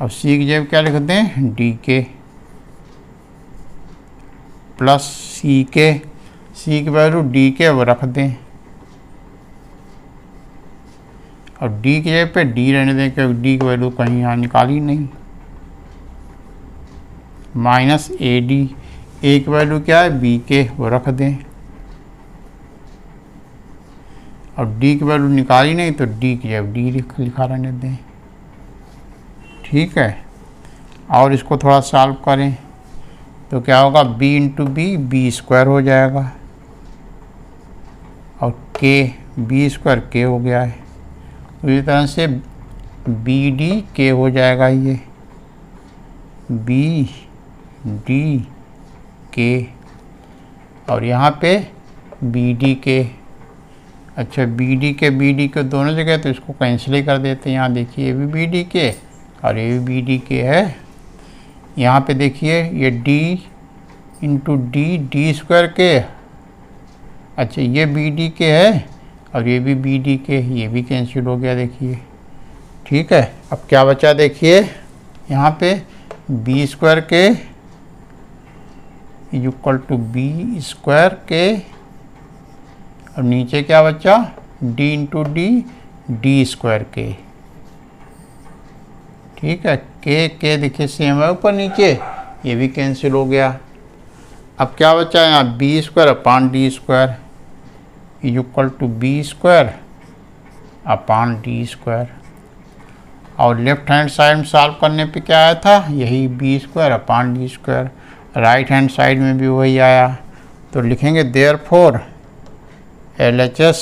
A: अब सी की जगह क्या लिख दें डी के प्लस सी के, सी की वैल्यू डी के वो रख दें, और डी की जगह पे डी रहने दें क्योंकि डी की वैल्यू कहीं यहाँ निकाली नहीं, माइनस ए डी, ए की वैल्यू क्या है बी के वो रख दें, और डी की वैल्यू निकाली नहीं तो डी की जगह डी लिखा रहने दें, ठीक है। और इसको थोड़ा सॉल्व करें तो क्या होगा B into B, B square हो जाएगा, और के बी स्क्वायर के हो गया है, इसी तरह से बी डी के हो जाएगा, ये बी डी के, और यहाँ पे बी डी के, अच्छा बी डी के दोनों जगह, तो इसको कैंसिल ही कर देते हैं। यहाँ देखिए ये भी बी डी के और ये भी बी डी के है, यहाँ पे देखिए ये D into D, D square के, अच्छा ये बी डी के है और ये भी बी डी के, ये भी कैंसिल हो गया देखिए, ठीक है। अब क्या बचा देखिए यहाँ पे बी स्क्वायर के इक्वल टू बी स्क्वायर के, और नीचे क्या बचा D into D, D square के, ठीक है। के देखिए सेम है ऊपर नीचे, ये भी कैंसिल हो गया। अब क्या बचा है यहाँ, B square upon D square is equal to B square upon D square. और लेफ्ट हैंड साइड में सॉल्व करने पे क्या आया था, यही B square upon D square. Right hand side में भी वही आया, तो लिखेंगे therefore LHS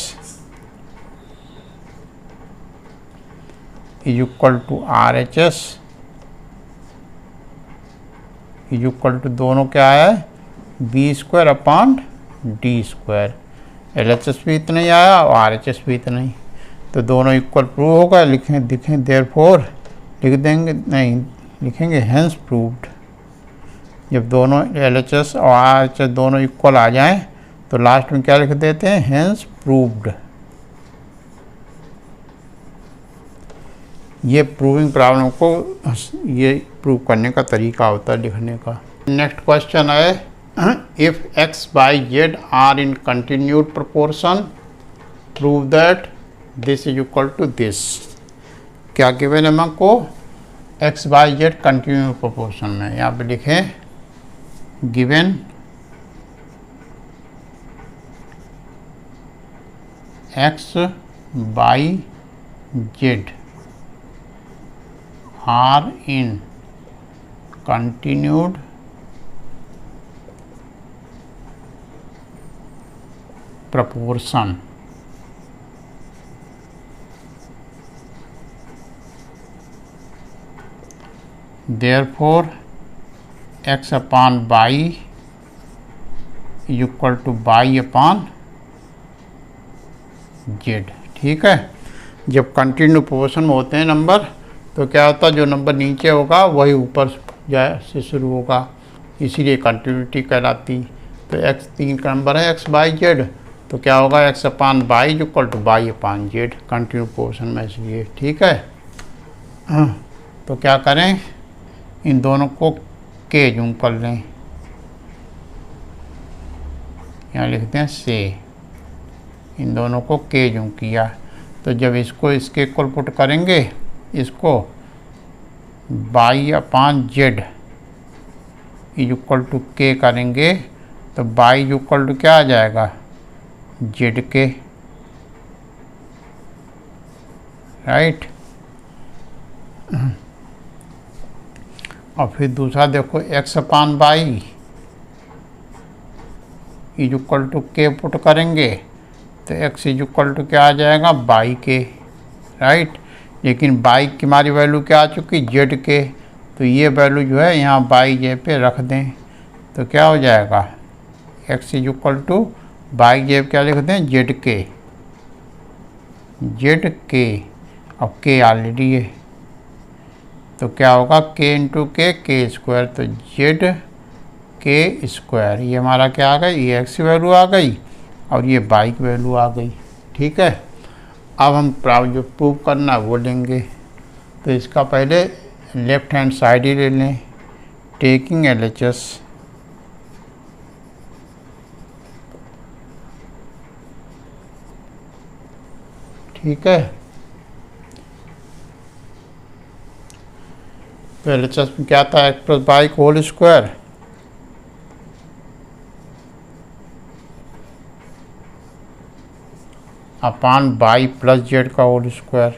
A: is equal to RHS is equal to दोनों क्या है, B square upon D square. LHS भी इतना ही आया और RHS भी इतना ही, तो दोनों इक्वल प्रूव होगा। लिखें देयरफॉर, लिख देंगे नहीं, लिखेंगे हेंस प्रूव्ड। जब दोनों LHS और RHS दोनों इक्वल आ जाएं तो लास्ट में क्या लिख देते हैं, हेंस प्रूव्ड। ये प्रूविंग प्रॉब्लम को ये प्रूव करने का तरीका होता है लिखने का। नेक्स्ट क्वेश्चन है, if x by z are in continued proportion prove that this is equal to this. क्या गिवन है हमको, x by z continued proportion में, यहाँ पे लिखें given x by z are in continued proportion therefore x upon y is equal to y upon z। ठीक है, जब कंटिन्यू प्रोपोर्शन में होते हैं नंबर तो क्या होता है, जो नंबर नीचे होगा वही ऊपर जाए से शुरू होगा, इसीलिए कंटिन्यूटी कहलाती। तो x 3 का नंबर है x बाई जेड, तो क्या होगा x upon by equal to by upon Z, continue proportion में इसलिए। ठीक है, तो क्या करें, इन दोनों को के जूम कर लें, यहाँ लिखते हैं से, इन दोनों को के जूम किया। तो जब इसको इसके इक्वल पुट करेंगे, इसको Y upon Z is equal to K करेंगे, तो बाई इक्वल टू क्या आ जाएगा, जेड के, राइट। और फिर दूसरा देखो x upon Y is equal to K put करेंगे, तो x इज इक्वल टू क्या आ जाएगा, बाई के, राइट। लेकिन बाई की हमारी वैल्यू क्या आ चुकी, जेड के, तो ये वैल्यू जो है यहाँ बाई जे पे रख दें, तो क्या हो जाएगा, x is equal to by J क्या लिख दें, जेड के, जेड के, अब के ऑलरेडी है, तो क्या होगा के इंटू के स्क्वायर, तो जेड के स्क्वायर, ये हमारा क्या आ गई, ये एक्स की वैल्यू आ गई और ये बाई की वैल्यू आ गई। ठीक है, अब हम जो प्रूव करना वो लेंगे, तो इसका पहले लेफ्ट हैंड साइड ही ले लें, टेकिंग LHS ठीक है। तो LHS में क्या था, एक्स प्लस बाई का whole square upon Y plus Z का होल स्क्वायर,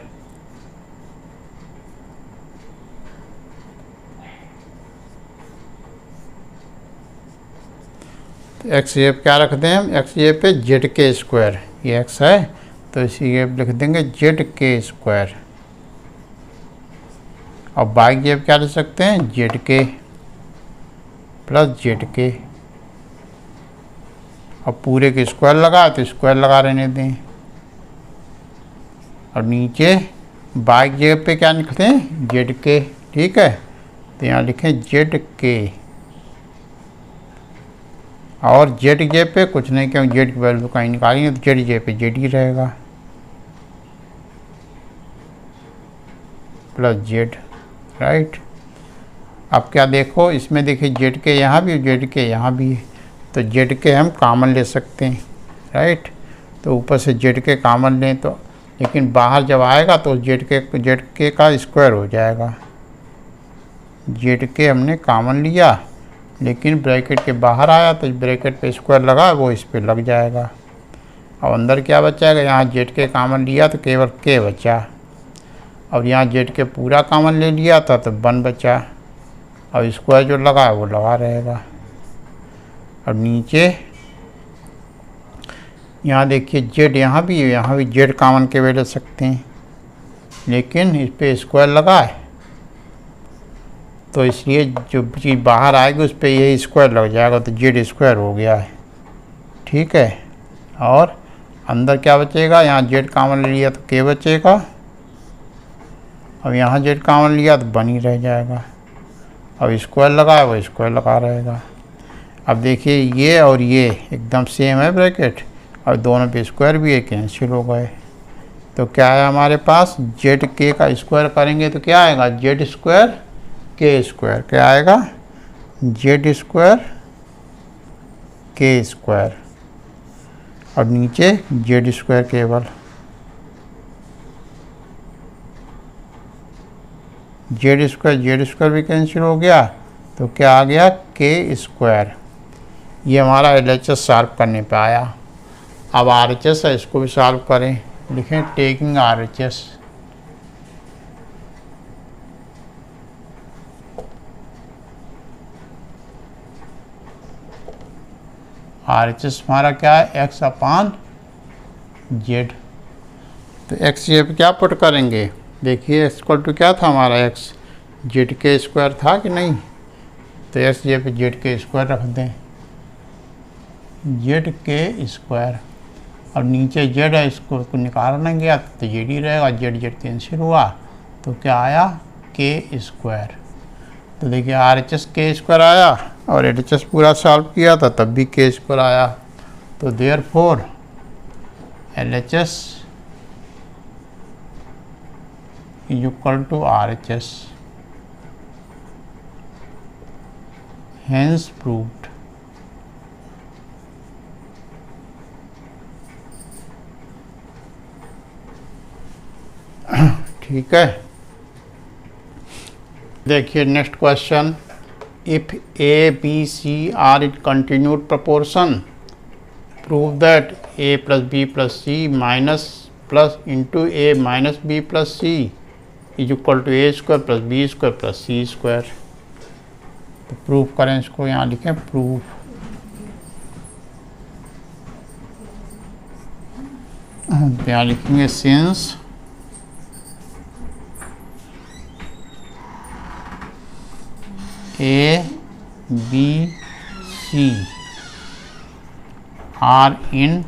A: तो एक्स ये क्या रख दें हम, एक्स ये पे जेड के स्क्वायर, ये एक्स है तो इसी ये लिख देंगे जेड के स्क्वायर, और बाई जेब क्या लिख सकते हैं, जेड के प्लस जेड के, अब पूरे के स्क्वायर लगा तो स्क्वायर लगा रहने दें, और नीचे बाई जेब पे क्या लिखते हैं, जेड के। ठीक है, तो यहाँ लिखें जेड के, और जेड जेब पे कुछ नहीं, क्यों जेड की वैल्यू कहीं निकालेंगे तो जेड जेब पे जेड ही रहेगा, प्लस जेड, राइट। अब क्या देखो, इसमें देखिए जेड के यहाँ भी जेड के यहाँ भी है, तो जेड के हम कॉमन ले सकते हैं, राइट। तो ऊपर से जेड के कॉमन लें तो, लेकिन बाहर जब आएगा तो जेड के का स्क्वायर हो जाएगा, जेड के हमने कॉमन लिया लेकिन ब्रैकेट के बाहर आया तो ब्रैकेट पे स्क्वायर लगा वो इस पे लग जाएगा। अब अंदर क्या बचाएगा, यहाँ जेड के कॉमन लिया तो केवल के बचा, और यहाँ जेड के पूरा कॉमन ले लिया था तो 1 बचा, और स्क्वायर जो लगा है वो लगा रहेगा। और नीचे यहाँ देखिए जेड यहाँ भी जेड कॉमन के वे ले सकते हैं, लेकिन इस पर स्क्वायर लगा है तो इसलिए जो चीज़ बाहर आएगी उस पर यही स्क्वायर लग जाएगा, तो जेड स्क्वायर हो गया है। ठीक है, और अंदर क्या बचेगा, यहाँ जेड कॉमन ले लिया तो के बचेगा, अब यहाँ जेड कॉमन लिया तो 1 ही रह जाएगा, अब स्क्वायर लगा है वो स्क्वायर लगा रहेगा। अब देखिए ये और ये एकदम सेम है ब्रैकेट, और दोनों पे स्क्वायर भी है, कैंसिल हो गए। तो क्या है हमारे पास, जेड के का स्क्वायर करेंगे तो क्या आएगा, जेड स्क्वायर के स्क्वायर, क्या आएगा, जेड स्क्वायर के स्क्वायर, और नीचे जेड स्क्वायर केवल, जेड स्क्वायर भी कैंसिल हो गया, तो क्या आ गया, के स्क्वायर। ये हमारा एलएचएस सॉल्व करने पे आया। अब आरएचएस है, इसको भी सॉल्व करें। लिखें टेकिंग आरएचएस, आरएचएस हमारा क्या है, एक्स अपान जेड। तो एक्स ये पे क्या पुट करेंगे, देखिए एक्स इक्वल टू क्या था हमारा, एक्स जेड के स्क्वायर था कि नहीं, तो एक्स ये पे जेड के स्क्वायर रख दें, जेड के स्क्वायर, और नीचे जेड है इसको निकालना गया तो जेड ही रहेगा, जेड जेड कैंसिल हुआ तो क्या आया, के स्क्वायर। तो देखिए आरएचएस के स्क्वायर आया, और एलएचएस पूरा सॉल्व किया था तब भी के स्क्वायर आया, तो therefore LHS is equal to RHS, hence proved. ठीक है, देखिए next question, if A B C are in continued proportion prove that a plus b plus c minus plus into a minus b plus c is equal to a square plus B square plus C square. तो proof करें इसको, यहाँ लिखें proof, यहाँ लिखेंगे since A, B, C are in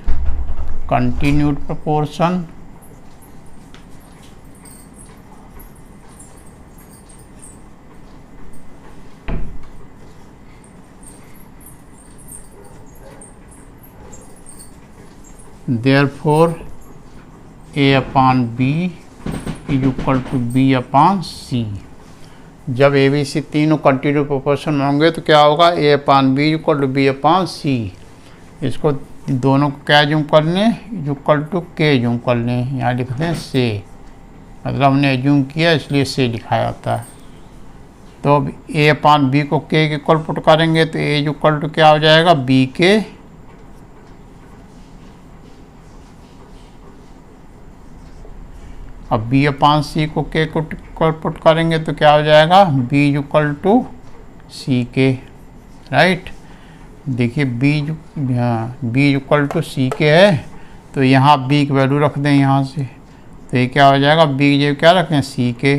A: continued proportion therefore A upon B is equal to B upon C। जब A B C तीनों continue proportion होंगे तो क्या होगा, ए upon B equal to B upon सी। इसको दोनों को क्या जूम कर लें, इक्वल टू के जूम कर लें, यहाँ लिखते हैं से, मतलब हमने जूम किया इसलिए से लिखा जाता है। तो अब ए अपान बी को के इक्वल पुट करेंगे तो ए इक्वल टू क्या हो जाएगा, बी के, अब बी अपान सी को के को पुट करेंगे तो क्या हो जाएगा, बी इक्वल टू सी के, राइट। देखिए बी इक्वल टू सी के है, तो यहाँ बी की वैल्यू रख दें यहाँ से, तो ये क्या हो जाएगा, बी जो क्या रखें, सी के,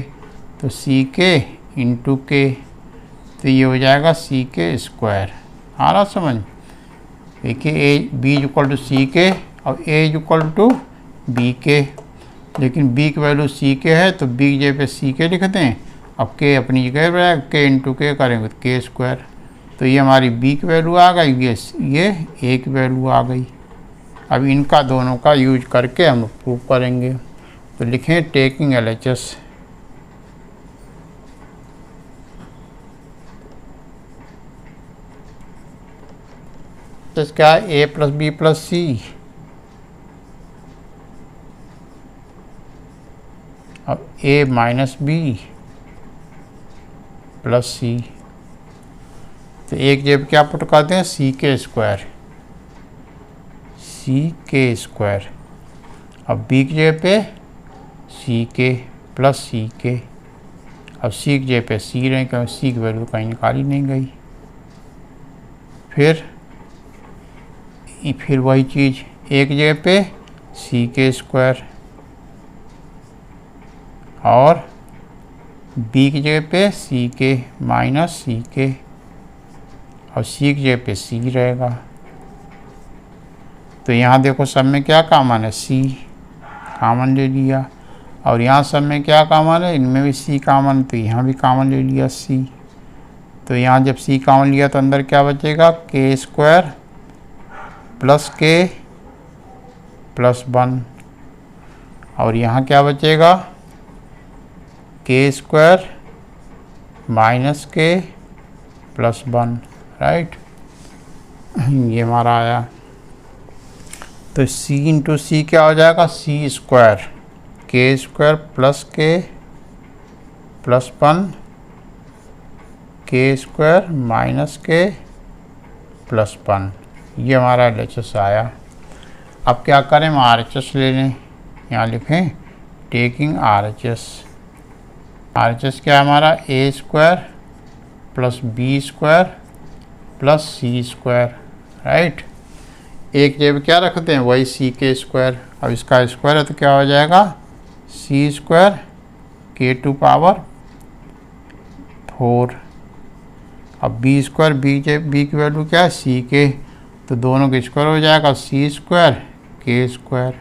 A: तो सी के इंटू के, तो ये हो जाएगा सी के स्क्वायर। आ रहा समझ, देखिए A B equal to C के और ए इक्वल टू बी के, लेकिन b की वैल्यू सी के है तो b की जगह पे सी के लिखते हैं, अब k अपनी जगह पर है, k इंटू के करेंगे तो के स्क्वायर, तो ये हमारी b की वैल्यू आ गई, ये a की वैल्यू आ गई। अब इनका दोनों का यूज करके हम प्रूव करेंगे, तो लिखें टेकिंग एलएचएस, तो क्या है, a प्लस बी प्लस सी, अब a माइनस बी प्लस सी, तो एक जगह पे क्या पुट करते हैं, सी के स्क्वायर। अब बी की जगह पे सी के प्लस सी के। अब सी की जगह पे सी रहे, क्योंकि सी की वैल्यू कहीं निकाली नहीं गई। फिर वही चीज़, एक जगह पे सी के स्क्वायर और बी की जगह पे सी के माइनस सी के, और सी की जगह पे सी रहेगा। तो यहाँ देखो सब में क्या कॉमन है, सी कॉमन ले लिया, और यहाँ सब में क्या कॉमन है, इनमें भी सी कॉमन, तो यहाँ भी कॉमन ले लिया सी। तो यहाँ जब सी कॉमन लिया तो अंदर क्या बचेगा, के स्क्वायर प्लस के प्लस 1, और यहाँ क्या बचेगा, के स्क्वायर माइनस के प्लस 1, राइट। ये हमारा आया। तो c इंटू सी क्या हो जाएगा, सी स्क्वायर के स्क्वायर प्लस के प्लस 1 के स्क्वायर माइनस के प्लस 1। ये हमारा LHS आया। अब क्या करें, हम RHS ले लें। यहाँ लिखें टेकिंग RHS। RHS क्या है हमारा, A square plus B square plus C square, right. एक जगह क्या रखते हैं, वही सी के स्क्वायर। अब इसका स्क्वायर है तो क्या हो जाएगा, सी स्क्वायर के टू पावर 4। अब बी स्क्वायर, बी की वैल्यू क्या है, सी के, तो दोनों के स्क्वायर हो जाएगा, सी स्क्वायर के स्क्वायर।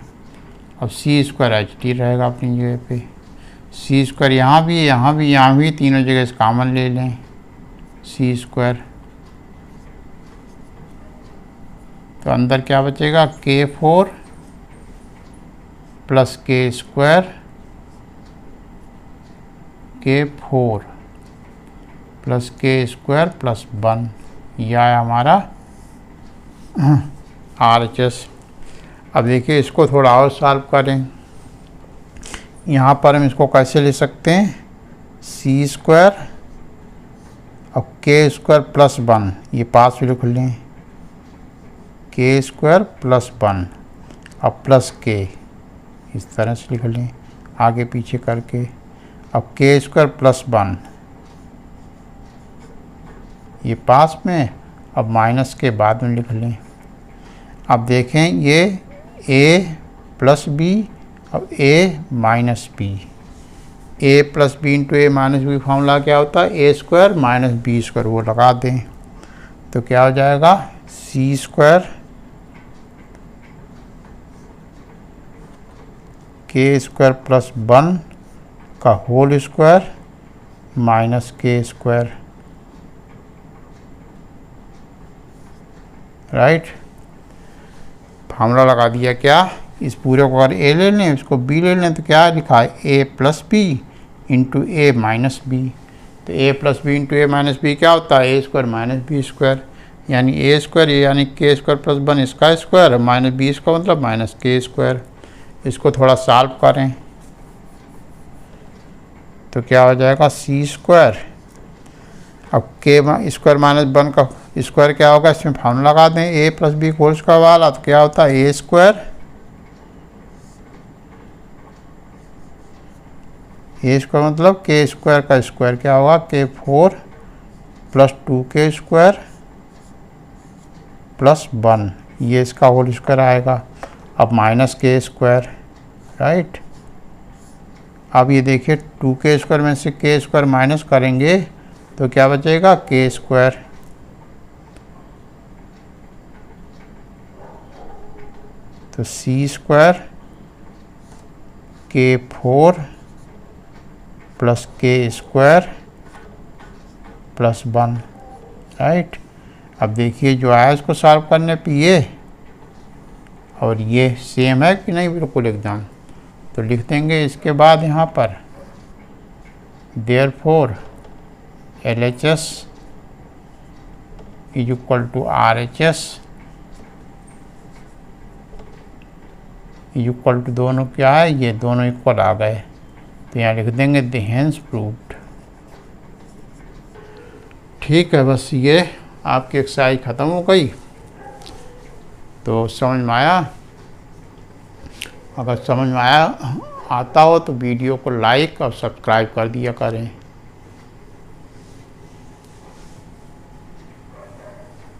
A: अब सी स्क्वायर एच रहेगा अपनी जगह पे, सी स्क्वायर यहाँ भी, तीनों जगह से कॉमन ले लें, सी स्क्वायर। तो अंदर क्या बचेगा, K4 plus K square K4 plus K square plus 1। यह है हमारा RHS। अब देखिए इसको थोड़ा और सॉल्व करें। यहाँ पर हम इसको कैसे ले सकते हैं, सी स्क्वायर और के स्क्वायर प्लस 1, ये पास भी लिख लें, के स्क्वायर प्लस 1 और प्लस के, इस तरह से लिख लें आगे पीछे करके। अब के स्क्वायर प्लस 1 ये पास में, अब माइनस के बाद में लिख लें। अब देखें ये a प्लस बी अब a minus b, a plus b into a minus b formula क्या होता है, ए स्क्वायर माइनस बी स्क्वायर, वो लगा दें तो क्या हो जाएगा, सी स्क्वायर के स्क्वायर प्लस 1 का whole square minus k square, right. Formula लगा दिया क्या, इस पूरे को अगर ए ले लें, इसको बी ले लें, तो क्या लिखा है, ए plus b into a minus B. तो ए plus b into a minus B क्या होता है, ए स्क्वायर माइनस बी स्क्वायर, यानी ए स्क्वायर यानी के स्क्वायर प्लस 1 इसका स्क्वायर माइनस बी इसका मतलब माइनस के स्क्वायर। इसको थोड़ा सॉल्व करें तो क्या हो जाएगा, सी स्क्वायर, अब के स्क्वायर माइनस 1 का स्क्वायर क्या होगा, इसमें फार्मूला लगा दें, ए प्लस बी होल स्क्वायर वाला, तो क्या होता है, ए स्क्वायर मतलब के स्क्वायर का स्क्वायर क्या होगा, K4 plus 2k square plus 1, ये इसका होल स्क्वायर आएगा। अब माइनस के स्क्वायर, राइट। अब ये देखिए 2k स्क्वायर में से के स्क्वायर माइनस करेंगे तो क्या बचेगा, के स्क्वायर। तो सी square K4 plus K square plus 1, right. अब देखिए जो आया उसको सॉल्व करने पे ये और ये सेम है कि नहीं, बिल्कुल एकदम। तो लिख देंगे इसके बाद यहाँ पर therefore LHS is equal to RHS is equal to, दोनों क्या है, ये दोनों इक्वल आ गए, तो यहाँ लिख देंगे द हेंस प्रूव्ड। ठीक है, बस ये आपकी एक्सरसाइज ख़त्म हो गई। तो समझ में आया? अगर समझ में आता हो तो वीडियो को लाइक और सब्सक्राइब कर दिया करें।